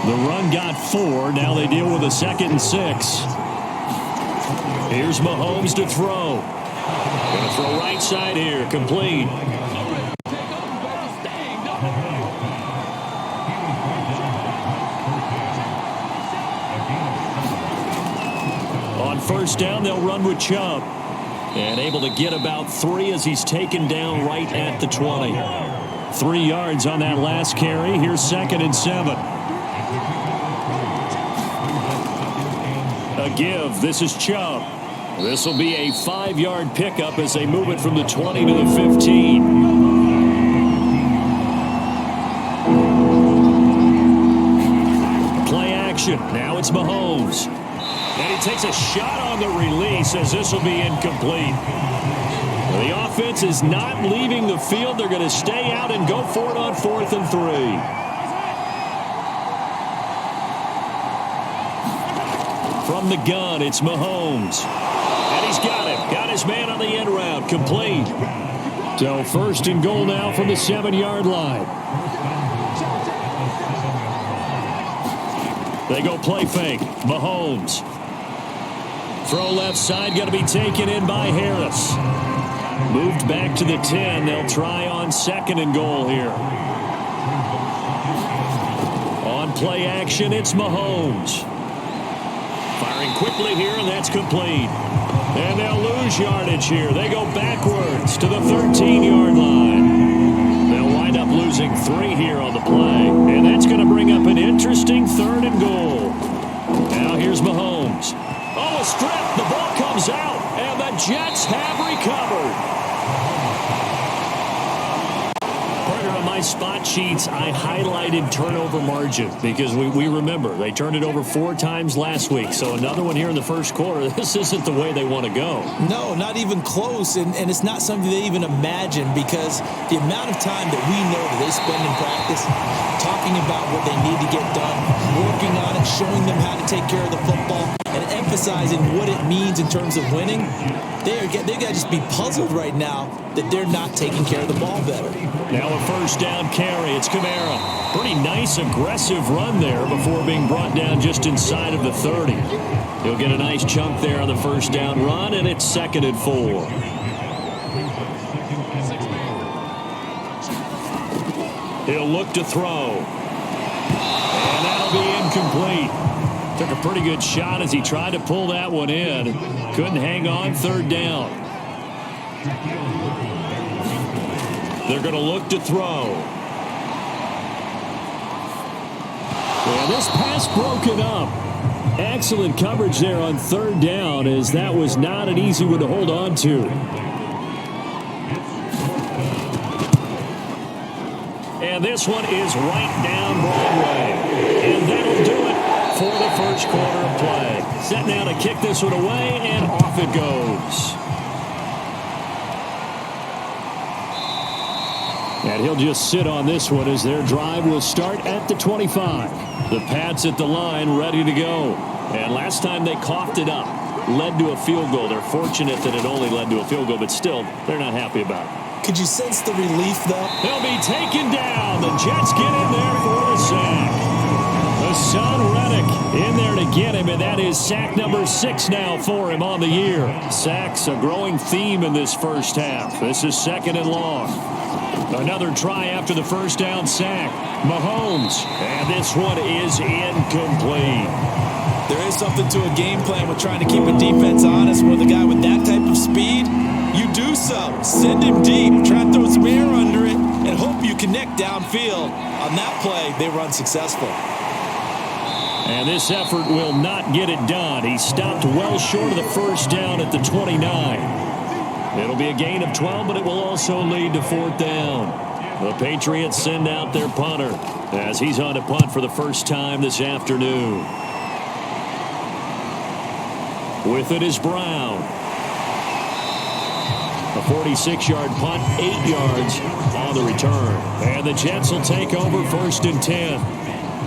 The run got 4. Now they deal with a 2nd and 6. Here's Mahomes to throw. Going to throw right side here. Complete. On 1st down, they'll run with Chubb. And able to get about 3 as he's taken down right at the 20. 3 yards on that last carry. Here's 2nd and 7. A give. This is Chubb. This will be a 5-yard pickup as they move it from the 20 to the 15. Play action. Now it's Mahomes. And he takes a shot on the release as this will be incomplete. The offense is not leaving the field. They're going to stay out and go for it on 4th and 3. From the gun, it's Mahomes. And he's got it. Got his man on the end route. Complete. So 1st and goal now from the 7-yard line. They go play fake. Mahomes. Throw left side, going to be taken in by Harris. Moved back to the 10. They'll try on 2nd and goal here. On play action, it's Mahomes. Firing quickly here, and that's complete. And they'll lose yardage here. They go backwards to the 13-yard line. They'll wind up losing 3 here on the play. And that's going to bring up an interesting 3rd and goal. Now here's Mahomes. Oh, a strip. The ball comes out, and the Jets have recovered. Partner, on my spot sheets, I highlighted turnover margin because we remember they turned it over 4 times last week. So another one here in the first quarter. This isn't the way they want to go. No, not even close, and it's not something they even imagine because the amount of time that we know that they spend in practice talking about what they need to get done, working on it, showing them how to take care of the football, and emphasizing what it means in terms of winning, they got to just be puzzled right now that they're not taking care of the ball better. Now a 1st down carry. It's Kamara. Pretty nice, aggressive run there before being brought down just inside of the 30. He'll get a nice chunk there on the 1st down run, and it's 2nd and 4. He'll look to throw. And that'll be incomplete. Took a pretty good shot as he tried to pull that one in. Couldn't hang on, third down. They're going to look to throw. And this pass broken up. Excellent coverage there on third down, as that was not an easy one to hold on to. And this one is right down Broadway. And that'll do it for the first quarter of play. Set now to kick this one away, and off it goes. And he'll just sit on this one as their drive will start at the 25. The Pats at the line ready to go. And last time they coughed it up, led to a field goal. They're fortunate that it only led to a field goal, but still, they're not happy about it. Could you sense the relief, though? He'll be taken down. The Jets get in there for the sack. Hassan Reddick in there to get him, and that is sack number 6 now for him on the year. Sacks a growing theme in this first half. This is second and long. Another try after the first down sack. Mahomes, and this one is incomplete. There is something to a game plan with trying to keep a defense honest. With a guy with that type of speed, you do so. Send him deep, try to throw some air under it, and hope you connect downfield. On that play, they run successful. And this effort will not get it done. He stopped well short of the first down at the 29. It'll be a gain of 12, but it will also lead to fourth down. The Patriots send out their punter as he's on to punt for the first time this afternoon. With it is Brown. A 46-yard punt, 8 yards on the return. And the Jets will take over first and 10.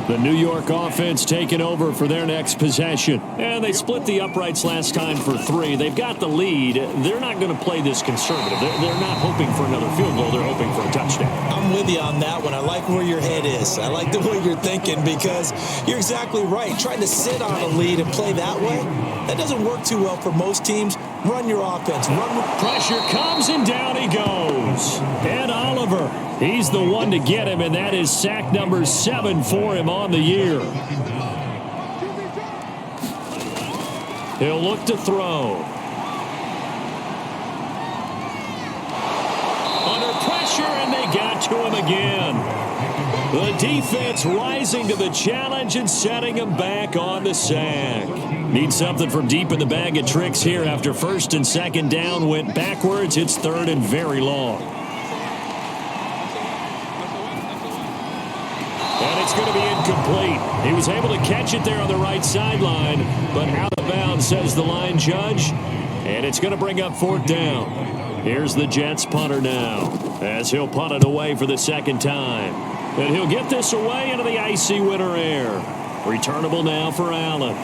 The New York offense taking over for their next possession. And they split the uprights last time for 3. They've got the lead. They're not going to play this conservative. They're not hoping for another field goal. They're hoping for a touchdown. I'm with you on that one. I like where your head is. I like the way you're thinking, because you're exactly right. Trying to sit on a lead and play that way, that doesn't work too well for most teams. Run your offense. Run with pressure comes, and down he goes. And Oliver, he's the one to get him, and that is sack number 7 for him on the year. He'll look to throw. Under pressure, and they got to him again. The defense rising to the challenge and setting him back on the sack. Need something from deep in the bag of tricks here after first and second down went backwards. It's third and very long. And it's going to be incomplete. He was able to catch it there on the right sideline, but out of bounds, says the line judge. And it's going to bring up fourth down. Here's the Jets punter now, as he'll punt it away for the second time. And he'll get this away into the icy winter air. Returnable now for Allen.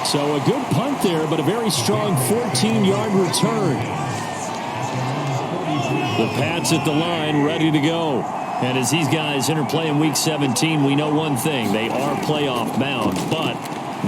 So a good punt there, but a very strong 14-yard return. The Pats at the line ready to go. And as these guys interplay in Week 17, we know one thing. They are playoff bound, but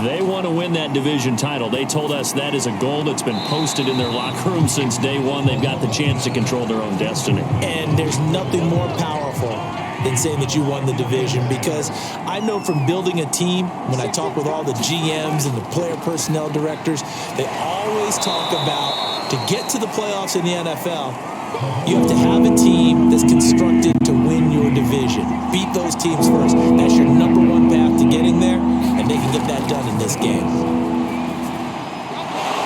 they want to win that division title. They told us that is a goal that's been posted in their locker room since day one. They've got the chance to control their own destiny. And there's nothing more powerful than saying that you won the division, because I know from building a team, when I talk with all the GMs and the player personnel directors, they always talk about, to get to the playoffs in the NFL, you have to have a team that's constructed to win your division. Beat those teams first. That's your number one path to getting there, and they can get that done in this game.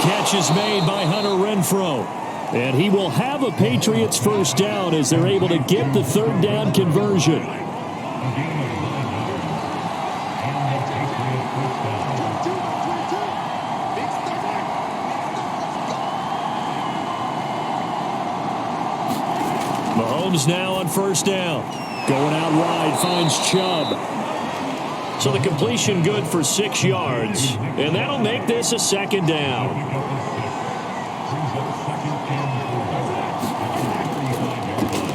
Catch is made by Hunter Renfrow. And he will have a Patriots first down as they're able to get the third down conversion. Mahomes now on first down. Going out wide, finds Chubb. So the completion good for 6 yards. And that'll make this a second down.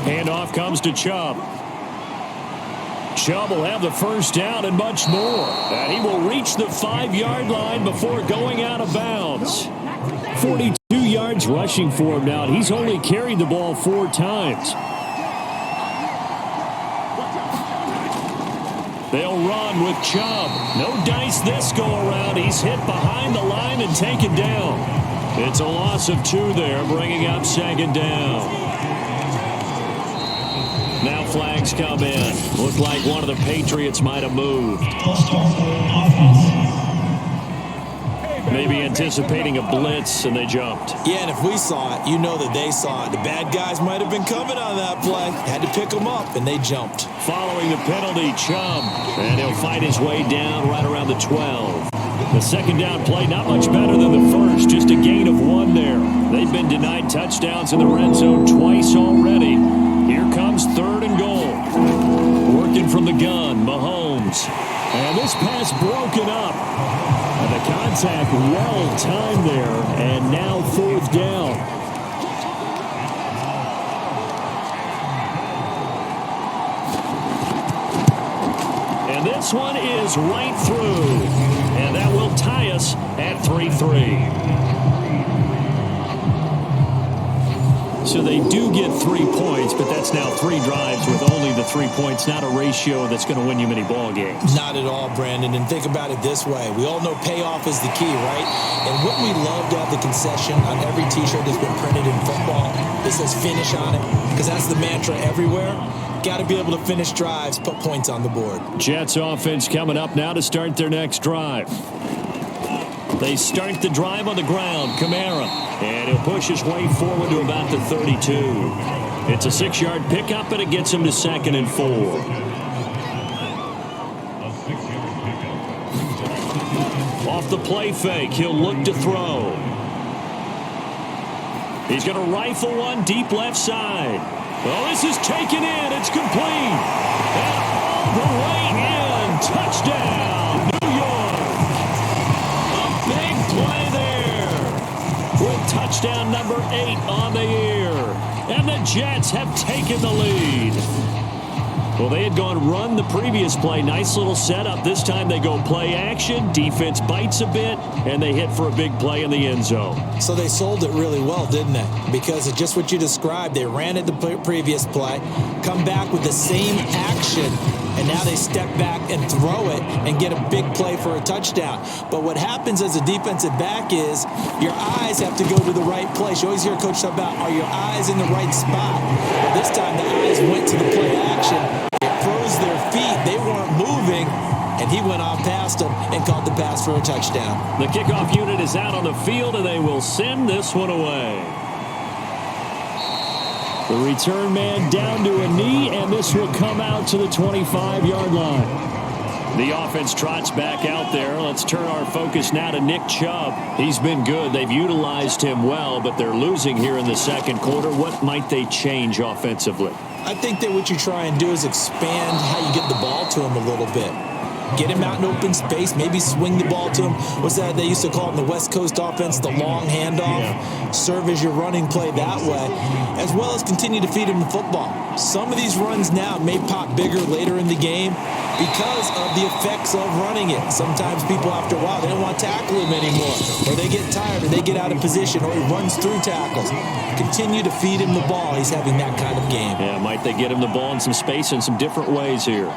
Handoff comes to Chubb. Chubb will have the first down and much more. And he will reach the 5-yard line before going out of bounds. 42 yards rushing for him now. He's only carried the ball 4 times. They'll run with Chubb. No dice this go-around. He's hit behind the line and taken down. It's a loss of 2 there, bringing up second down. Now flags come in. Looked like one of the Patriots might have moved. Maybe anticipating a blitz, and they jumped. Yeah, and if we saw it, you know that they saw it. The bad guys might have been coming on that play. Had to pick them up, and they jumped. Following the penalty, Chubb. And he'll fight his way down right around the 12. The second down play, not much better than the first. Just a gain of 1 there. They've been denied touchdowns in the red zone twice already. Here comes 3rd and goal. Working from the gun, Mahomes. And this pass broken up. And the contact well timed there. And now 4th down. And this one is right through. And that will tie us at 3-3. So they do get 3 points, but that's now 3 drives with only the 3 points, not a ratio that's going to win you many ball games. Not at all, Brandon. And think about it this way. We all know payoff is the key, right? And wouldn't we love to have the concession on every T-shirt that's been printed in football that says finish on it? Because that's the mantra everywhere. Got to be able to finish drives, put points on the board. Jets offense coming up now to start their next drive. They start the drive on the ground. Kamara. And he'll push his way forward to about the 32. It's a 6-yard pickup, and it gets him to 2nd and 4. Off the play fake, he'll look to throw. He's going to rifle one deep left side. Well, this is taken in. It's complete. And all the way in. Touchdown, New York. A big play there. With touchdown number 8 on the year. And the Jets have taken the lead. Well, they had gone run the previous play. Nice little setup. This time they go play action. Defense bites a bit, and they hit for a big play in the end zone. So they sold it really well, didn't they? Because of just what you described. They ran it the previous play, come back with the same action, and now they step back and throw it and get a big play for a touchdown. But what happens as a defensive back is your eyes have to go to the right place. You always hear a coach talk about, are your eyes in the right spot? Well, this time the eyes went to the play action. It froze their feet. They weren't moving, and he went on past them and caught the pass for a touchdown. The kickoff unit is out on the field, and they will send this one away. The return man down to a knee, and this will come out to the 25-yard line. The offense trots back out there. Let's turn our focus now to Nick Chubb. He's been good. They've utilized him well, but they're losing here in the second quarter. What might they change offensively? I think that what you try and do is expand how you get the ball to him a little bit. Get him out in open space, maybe swing the ball to him. What's that they used to call it in the West Coast offense, the long handoff? Yeah. Serve as your running play that way, as well as continue to feed him the football. Some of these runs now may pop bigger later in the game because of the effects of running it. Sometimes people, after a while, they don't want to tackle him anymore, or they get tired, or they get out of position, or he runs through tackles. Continue to feed him the ball. He's having that kind of game. Yeah, might they get him the ball in some space in some different ways here.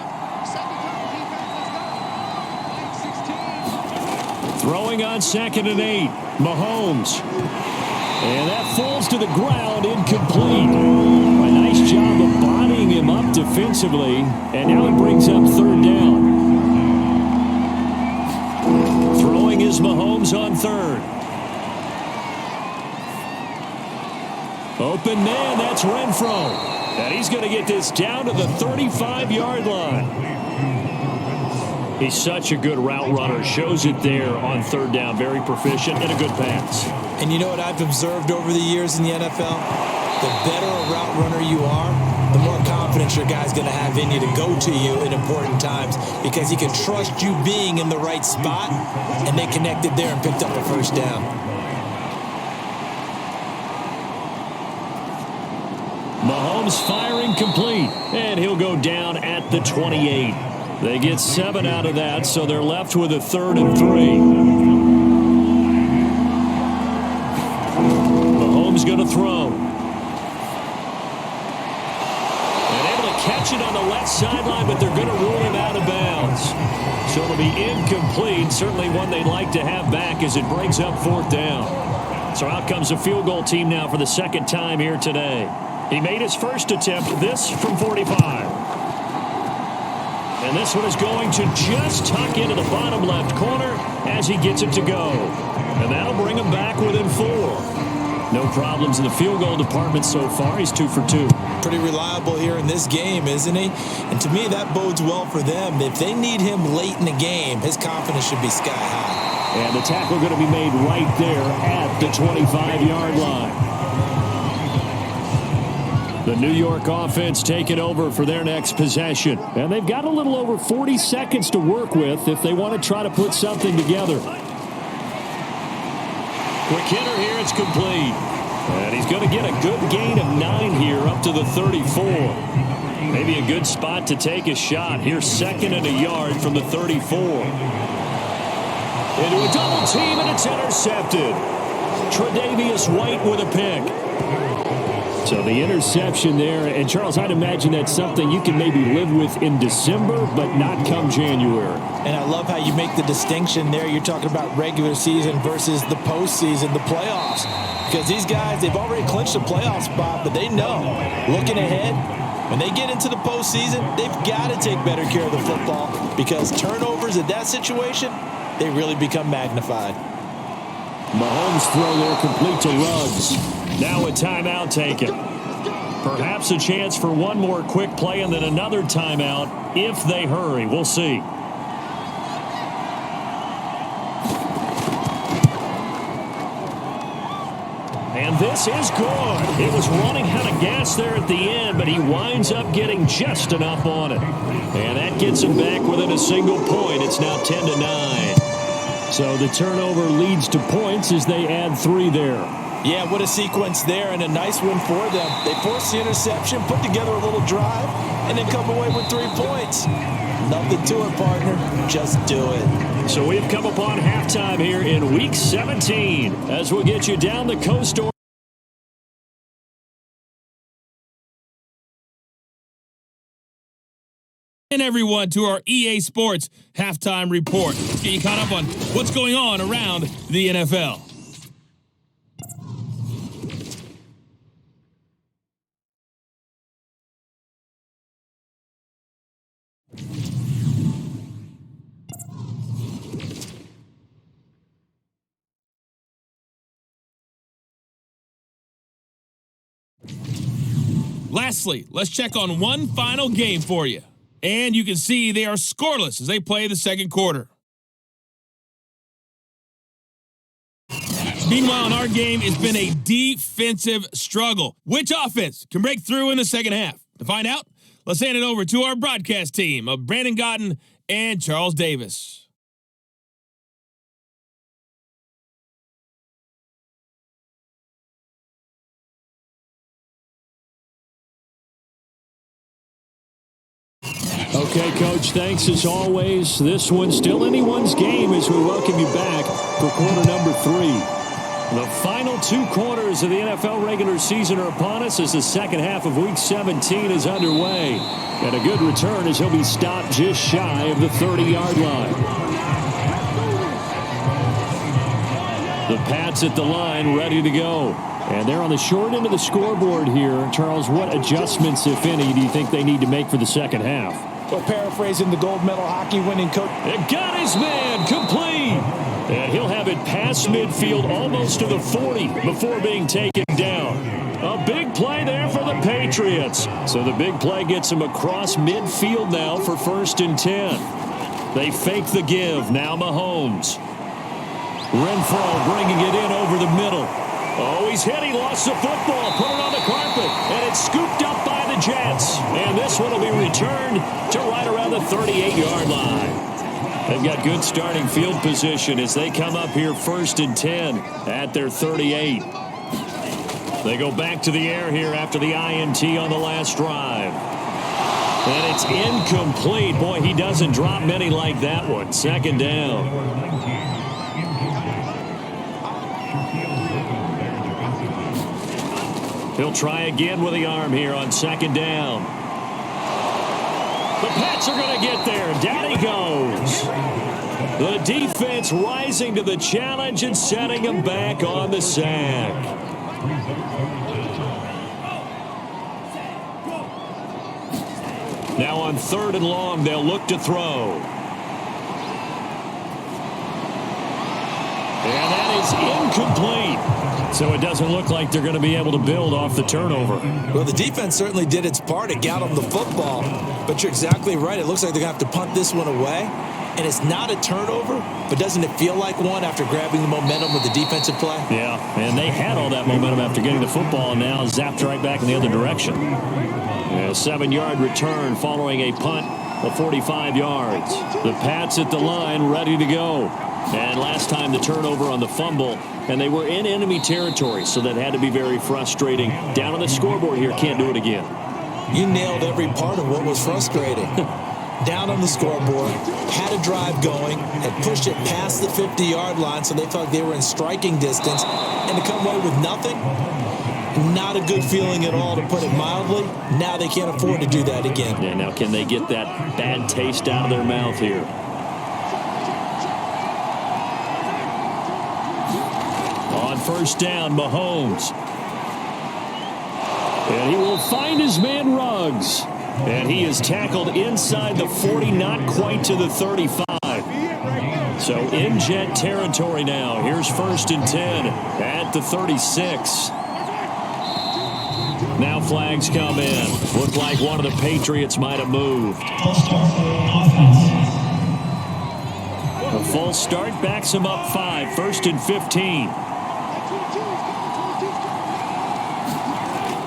Throwing on 2nd and 8, Mahomes. And that falls to the ground, incomplete. A nice job of bodying him up defensively, and now it brings up 3rd down. Throwing is Mahomes on 3rd. Open man, that's Renfro. And he's going to get this down to the 35-yard line. He's such a good route runner. Shows it there on 3rd down. Very proficient and a good pass. And you know what I've observed over the years in the NFL? The better a route runner you are, the more confidence your guy's going to have in you to go to you in important times, because he can trust you being in the right spot, and they connected there and picked up a 1st down. Mahomes firing complete, and he'll go down at the 28. They get 7 out of that, so they're left with a 3rd and 3. Mahomes going to throw. And able to catch it on the left sideline, but they're going to rule him out of bounds. So it'll be incomplete. Certainly one they'd like to have back as it brings up 4th down. So out comes a field goal team now for the second time here today. He made his first attempt, this from 45. And this one is going to just tuck into the bottom left corner as he gets it to go. And that'll bring him back within 4. No problems in the field goal department so far. He's 2 for 2. Pretty reliable here in this game, isn't he? And to me, that bodes well for them. If they need him late in the game, his confidence should be sky high. And the tackle going to be made right there at the 25-yard line. The New York offense taking over for their next possession. And they've got a little over 40 seconds to work with if they want to try to put something together. Quick hitter here, it's complete. And he's going to get a good gain of 9 here up to the 34. Maybe a good spot to take a shot. Here's 2nd and a yard from the 34. Into a double team, and it's intercepted. Tre'Davious White with a pick. So the interception there, and Charles, I'd imagine that's something you can maybe live with in December, but not come January. And I love how you make the distinction there. You're talking about regular season versus the postseason, the playoffs. Because these guys, they've already clinched a playoff spot, but they know, looking ahead, when they get into the postseason, they've got to take better care of the football because turnovers in that situation, they really become magnified. Mahomes throw there complete to Ruggs. Now a timeout taken. Perhaps a chance for one more quick play and then another timeout if they hurry. We'll see. And this is good. It was running out of gas there at the end, but he winds up getting just enough on it. And that gets him back within a single point. It's now 10-9. So the turnover leads to points as they add 3 there. Yeah, what a sequence there, and a nice one for them. They force the interception, put together a little drive, and then come away with 3 points. Nothing to it, partner. Just do it. So we've come upon halftime here in Week 17 as we'll get you down the coast. And everyone to our EA Sports halftime report. Let's get you caught up on what's going on around the NFL. Lastly, let's check on one final game for you. And you can see they are scoreless as they play the second quarter. Meanwhile, in our game, it's been a defensive struggle. Which offense can break through in the second half? To find out, let's hand it over to our broadcast team of Brandon Godden and Charles Davis. Okay, Coach, thanks as always. This one's still anyone's game as we welcome you back for quarter number 3. The final 2 quarters of the NFL regular season are upon us as the second half of Week 17 is underway. And a good return as he'll be stopped just shy of the 30-yard line. The Pats at the line, ready to go. And they're on the short end of the scoreboard here. Charles, what adjustments, if any, do you think they need to make for the second half? Well, paraphrasing the gold medal hockey winning coach. It got his man complete. And he'll have it past midfield almost to the 40 before being taken down. A big play there for the Patriots. So the big play gets him across midfield now for 1st and 10. They fake the give. Now Mahomes. Renfro bringing it in over the middle. Oh, he's hit. He lost the football. Put it on the carpet. And it's scooped up by the Jets. And this one will be returned to right around the 38-yard line. They've got good starting field position as they come up here 1st and 10 at their 38. They go back to the air here after the INT on the last drive. And it's incomplete. Boy, he doesn't drop many like that one. 2nd down. He'll try again with the arm here on 2nd down. The Pats are going to get there. Down he goes. The defense rising to the challenge and setting him back on the sack. Now on 3rd and long, they'll look to throw. And that is incomplete. So it doesn't look like they're going to be able to build off the turnover. Well, the defense certainly did its part. It got them the football. But you're exactly right. It looks like they're going to have to punt this one away. And it's not a turnover, but doesn't it feel like one after grabbing the momentum with the defensive play? Yeah, and they had all that momentum after getting the football and now zapped right back in the other direction. A 7-yard return following a punt of 45 yards. The Pats at the line ready to go. And last time the turnover on the fumble, and they were in enemy territory, so that had to be very frustrating. Down on the scoreboard here, can't do it again. You nailed every part of what was frustrating. Down on the scoreboard, had a drive going, had pushed it past the 50-yard line so they felt like they were in striking distance, and to come away with nothing, not a good feeling at all, to put it mildly. Now they can't afford to do that again. Yeah, now can they get that bad taste out of their mouth here? On 1st down, Mahomes. And he will find his man Ruggs. And he is tackled inside the 40, not quite to the 35. So in Jet territory now. Here's 1st and 10 at the 36. Now flags come in. Looked like one of the Patriots might have moved. A false start backs him up 5. 1st and 15.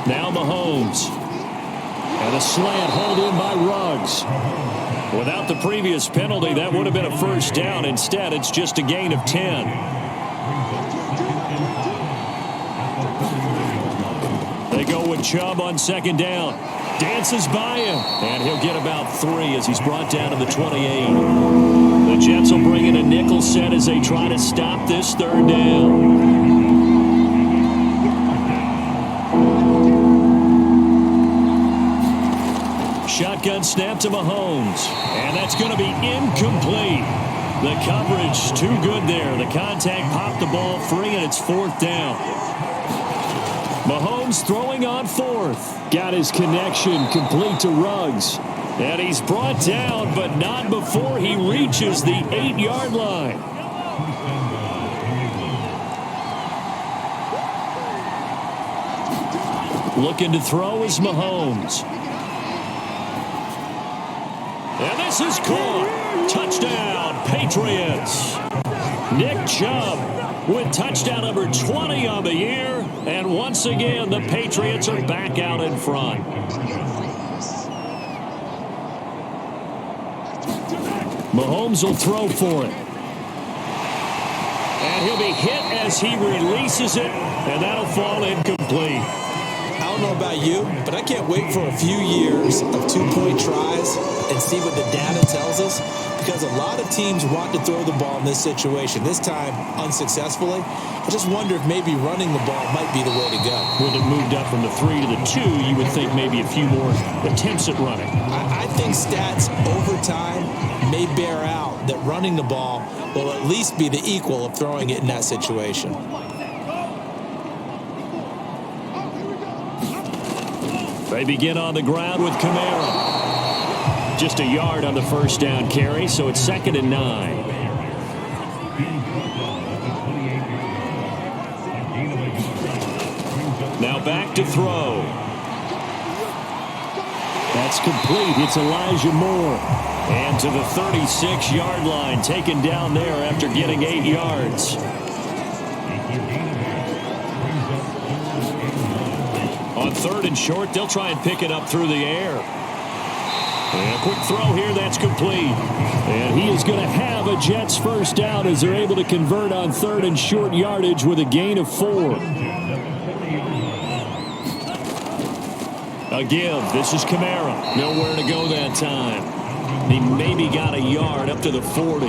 Now Mahomes. And a slant hauled in by Ruggs. Without the previous penalty, that would have been a 1st down. Instead, it's just a gain of 10. They go with Chubb on 2nd down. Dances by him. And he'll get about 3 as he's brought down to the 28. The Jets will bring in a nickel set as they try to stop this 3rd down. Shotgun snap to Mahomes. And that's going to be incomplete. The coverage too good there. The contact popped the ball free, and it's 4th down. Mahomes throwing on 4th. Got his connection complete to Ruggs. And he's brought down, but not before he reaches the 8-yard line. Looking to throw is Mahomes. And this is caught. Touchdown, Patriots. Nick Chubb with touchdown number 20 on the year. And once again, the Patriots are back out in front. Mahomes will throw for it. And he'll be hit as he releases it. And that'll fall incomplete. I don't know about you, but I can't wait for a few years of 2-point tries and see what the data tells us, because a lot of teams want to throw the ball in this situation. This time, unsuccessfully. I just wonder if maybe running the ball might be the way to go. With it moved up from the 3 to the 2, you would think maybe a few more attempts at running. I think stats over time may bear out that running the ball will at least be the equal of throwing it in that situation. They begin on the ground with Kamara. Just a yard on the 1st down carry, so it's 2nd and 9. Now back to throw. That's complete. It's Elijah Moore. And to the 36-yard line, taken down there after getting 8 yards. On 3rd and short, they'll try and pick it up through the air. And a quick throw here, that's complete. And he is going to have a Jets 1st down as they're able to convert on 3rd and short yardage with a gain of 4. A give. This is Kamara. Nowhere to go that time. He maybe got a yard up to the 40.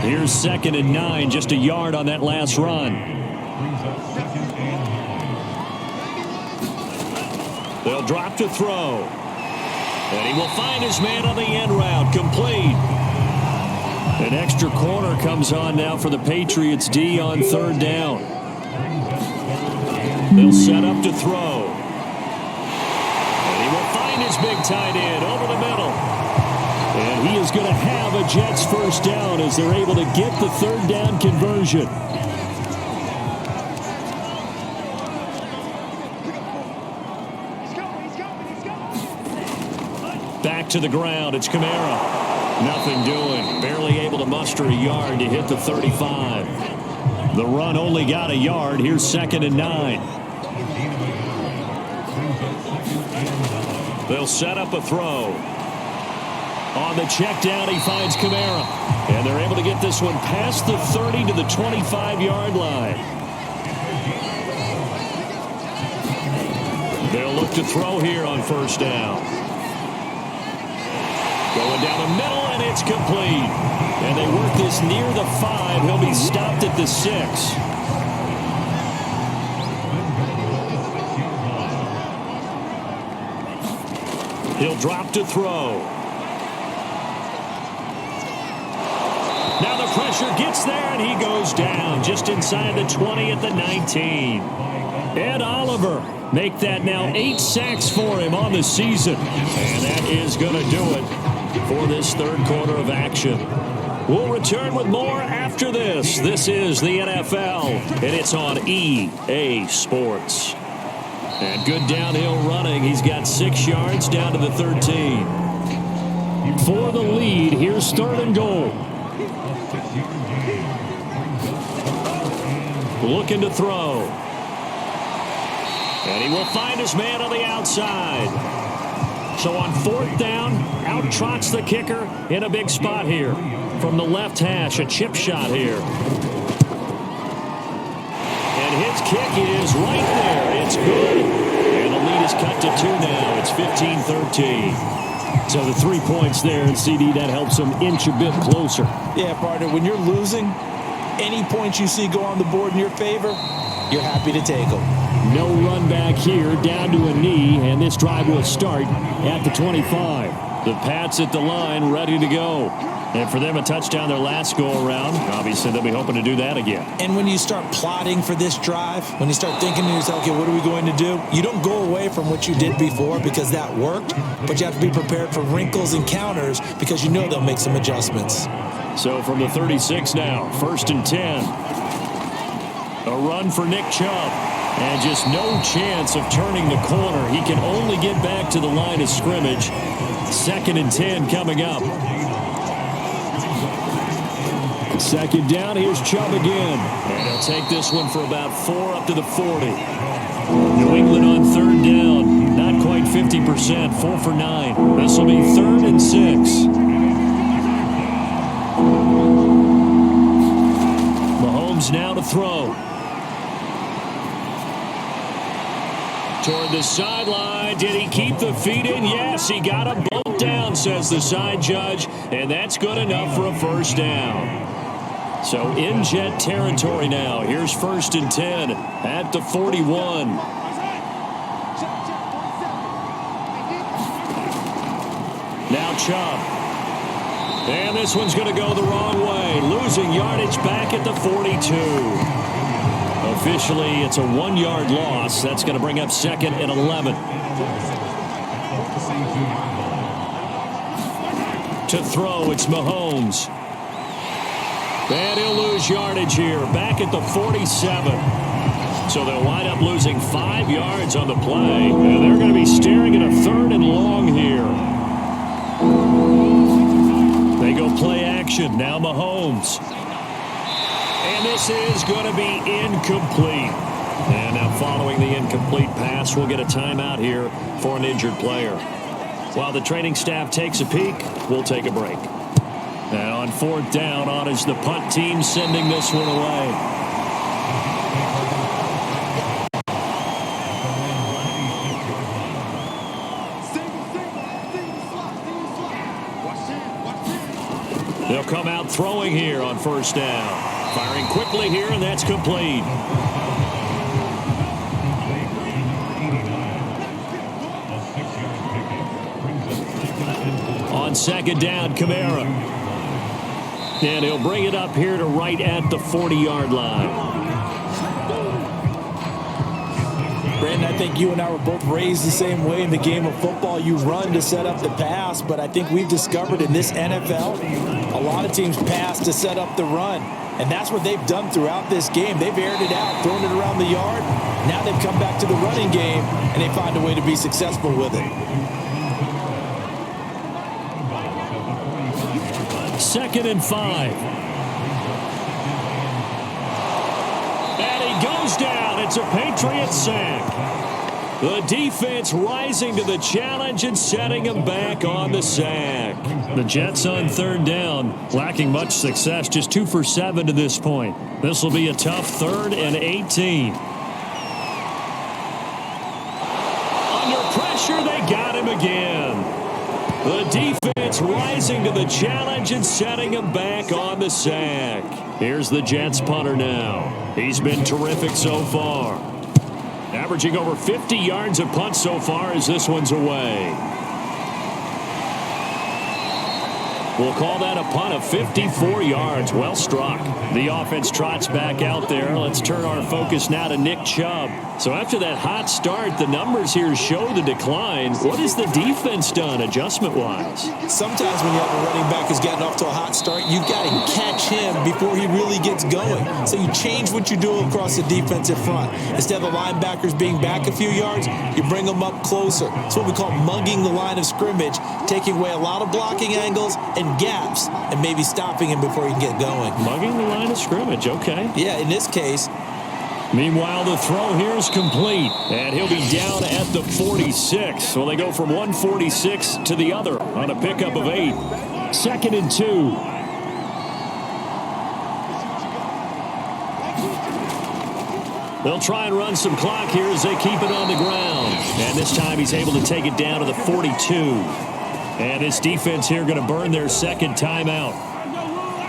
Here's 2nd and 9, just a yard on that last run. They'll drop to throw. And he will find his man on the end route. Complete. An extra corner comes on now for the Patriots D on third down. They'll set up to throw. And he will find his big tight end over the middle. And he is going to have a Jets first down as they're able to get the third down conversion. Back to the ground. It's Kamara. Nothing doing. Barely able to muster a yard to hit the 35. The run only got a yard. Here's 2nd and 9. They'll set up a throw. On the check down, he finds Kamara. And they're able to get this one past the 30 to the 25-yard line. They'll look to throw here on first down. Going down the middle, and it's complete. And they work this near the 5. He'll be stopped at the 6. He'll drop to throw. Now the pressure gets there, and he goes down just inside the 20 at the 19. Ed Oliver make that now 8 sacks for him on the season. And that is going to do it for this third quarter of action. We'll return with more after this. This is the NFL, and it's on EA Sports. And good downhill running. He's got 6 yards down to the 13. For the lead, here's 3rd and goal. Looking to throw. And he will find his man on the outside. So on 4th down, out trots the kicker in a big spot here. From the left hash, a chip shot here. And his kick is right there. It's good. And the lead is cut to 2 now. It's 15-13. So the 3 points there, and CD, that helps them inch a bit closer. Yeah, partner, when you're losing, any points you see go on the board in your favor, you're happy to take them. No run back here, down to a knee, and this drive will start at the 25. The Pats at the line, ready to go. And for them, a touchdown their last go-around. Obviously, they'll be hoping to do that again. And when you start plotting for this drive, when you start thinking to yourself, okay, what are we going to do? You don't go away from what you did before because that worked, but you have to be prepared for wrinkles and counters because you know they'll make some adjustments. So from the 36 now, 1st and 10. A run for Nick Chubb. And just no chance of turning the corner. He can only get back to the line of scrimmage. 2nd and 10 coming up. 2nd down, here's Chubb again. And he'll take this one for about 4 up to the 40. New England on 3rd down. Not quite 50%, 4 for 9. This will be 3rd and 6. Mahomes now to throw. Toward the sideline. Did he keep the feet in? Yes, he got them both down, says the side judge. And that's good enough for a first down. So in Jet territory now. Here's 1st and 10 at the 41. Now Chubb. And this one's going to go the wrong way. Losing yardage back at the 42. Officially, it's a 1-yard loss. That's going to bring up 2nd and 11. To throw, it's Mahomes. And he'll lose yardage here, back at the 47. So they'll wind up losing 5 yards on the play. And they're going to be staring at a 3rd and long here. They go play action. Now Mahomes. And this is going to be incomplete. And now following the incomplete pass, we'll get a timeout here for an injured player. While the training staff takes a peek, we'll take a break. Now on 4th down, on is the punt team sending this one away. They'll come out throwing here on 1st down. Firing quickly here, and that's complete. On second down, Kamara. And he'll bring it up here to right at the 40-yard line. Brandon, I think you and I were both raised the same way in the game of football. You run to set up the pass, but I think we've discovered in this NFL, a lot of teams pass to set up the run. And that's what they've done throughout this game. They've aired it out, thrown it around the yard. Now they've come back to the running game, and they find a way to be successful with it. Second and 5. And he goes down. It's a Patriots sack. The defense rising to the challenge and setting him back on the sack. The Jets on third down, lacking much success, just 2 for 7 to this point. This will be a tough 3rd and 18. Under pressure, they got him again. The defense rising to the challenge and setting him back on the sack. Here's the Jets punter now. He's been terrific so far. Averaging over 50 yards of punt so far as this one's away. We'll call that a punt of 54 yards. Well struck. The offense trots back out there. Let's turn our focus now to Nick Chubb. So after that hot start, the numbers here show the decline. What has the defense done adjustment-wise? Sometimes when you have a running back who's gotten off to a hot start, you've got to catch him before he really gets going. So you change what you do across the defensive front. Instead of the linebackers being back a few yards, you bring them up closer. It's what we call mugging the line of scrimmage, taking away a lot of blocking angles and gaps and maybe stopping him before he can get going. Mugging the line of scrimmage, okay. Yeah, in this case. Meanwhile, the throw here is complete, and he'll be down at the 46. So they go from 146 to the other on a pickup of 8. 2nd and 2. They'll try and run some clock here as they keep it on the ground. And this time he's able to take it down to the 42. And this defense here going to burn their second timeout.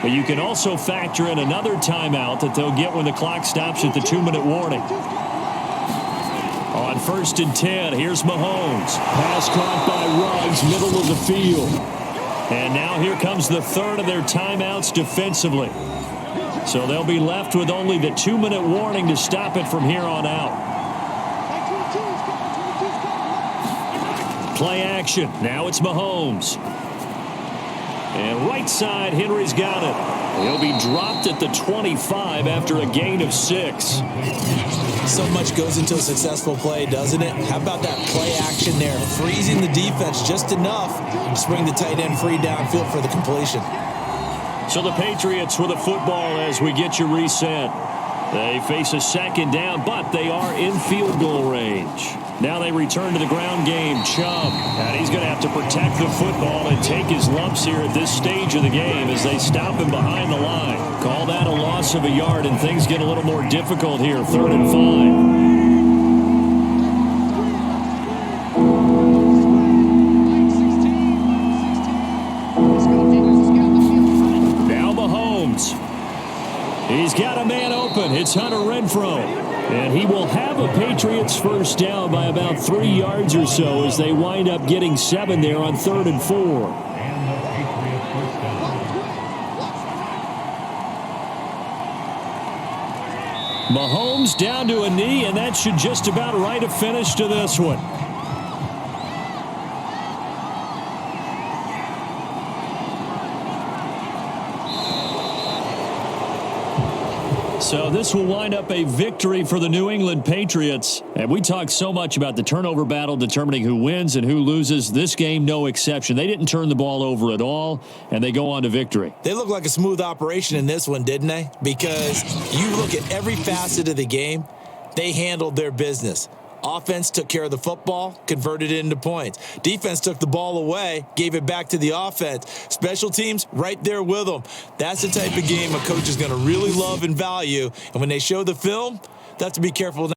But you can also factor in another timeout that they'll get when the clock stops at the 2-minute warning. On 1st and 10, here's Mahomes. Pass caught by Ruggs, middle of the field. And now here comes the 3rd of their timeouts defensively. So they'll be left with only the 2-minute warning to stop it from here on out. Play action. Now it's Mahomes. And right side, Henry's got it. He'll be dropped at the 25 after a gain of 6. So much goes into a successful play, doesn't it? How about that play action there? Freezing the defense just enough to bring the tight end free downfield for the completion. So the Patriots with a football as we get you reset. They face a 2nd down, but they are in field goal range. Now they return to the ground game. Chubb, and he's going to have to protect the football and take his lumps here at this stage of the game as they stop him behind the line. Call that a loss of a yard, and things get a little more difficult here. 3rd and 5. He's got a man open. It's Hunter Renfrow. And he will have a Patriots first down by about 3 yards or so as they wind up getting 7 there on 3rd and 4. Mahomes down to a knee, and that should just about write a finish to this one. So this will wind up a victory for the New England Patriots. And we talk so much about the turnover battle determining who wins and who loses. This game, no exception. They didn't turn the ball over at all, and they go on to victory. They look like a smooth operation in this one, didn't they? Because you look at every facet of the game, they handled their business. Offense took care of the football, converted it into points. Defense took the ball away, gave it back to the offense. Special teams, right there with them. That's the type of game a coach is going to really love and value. And when they show the film, they have to be careful.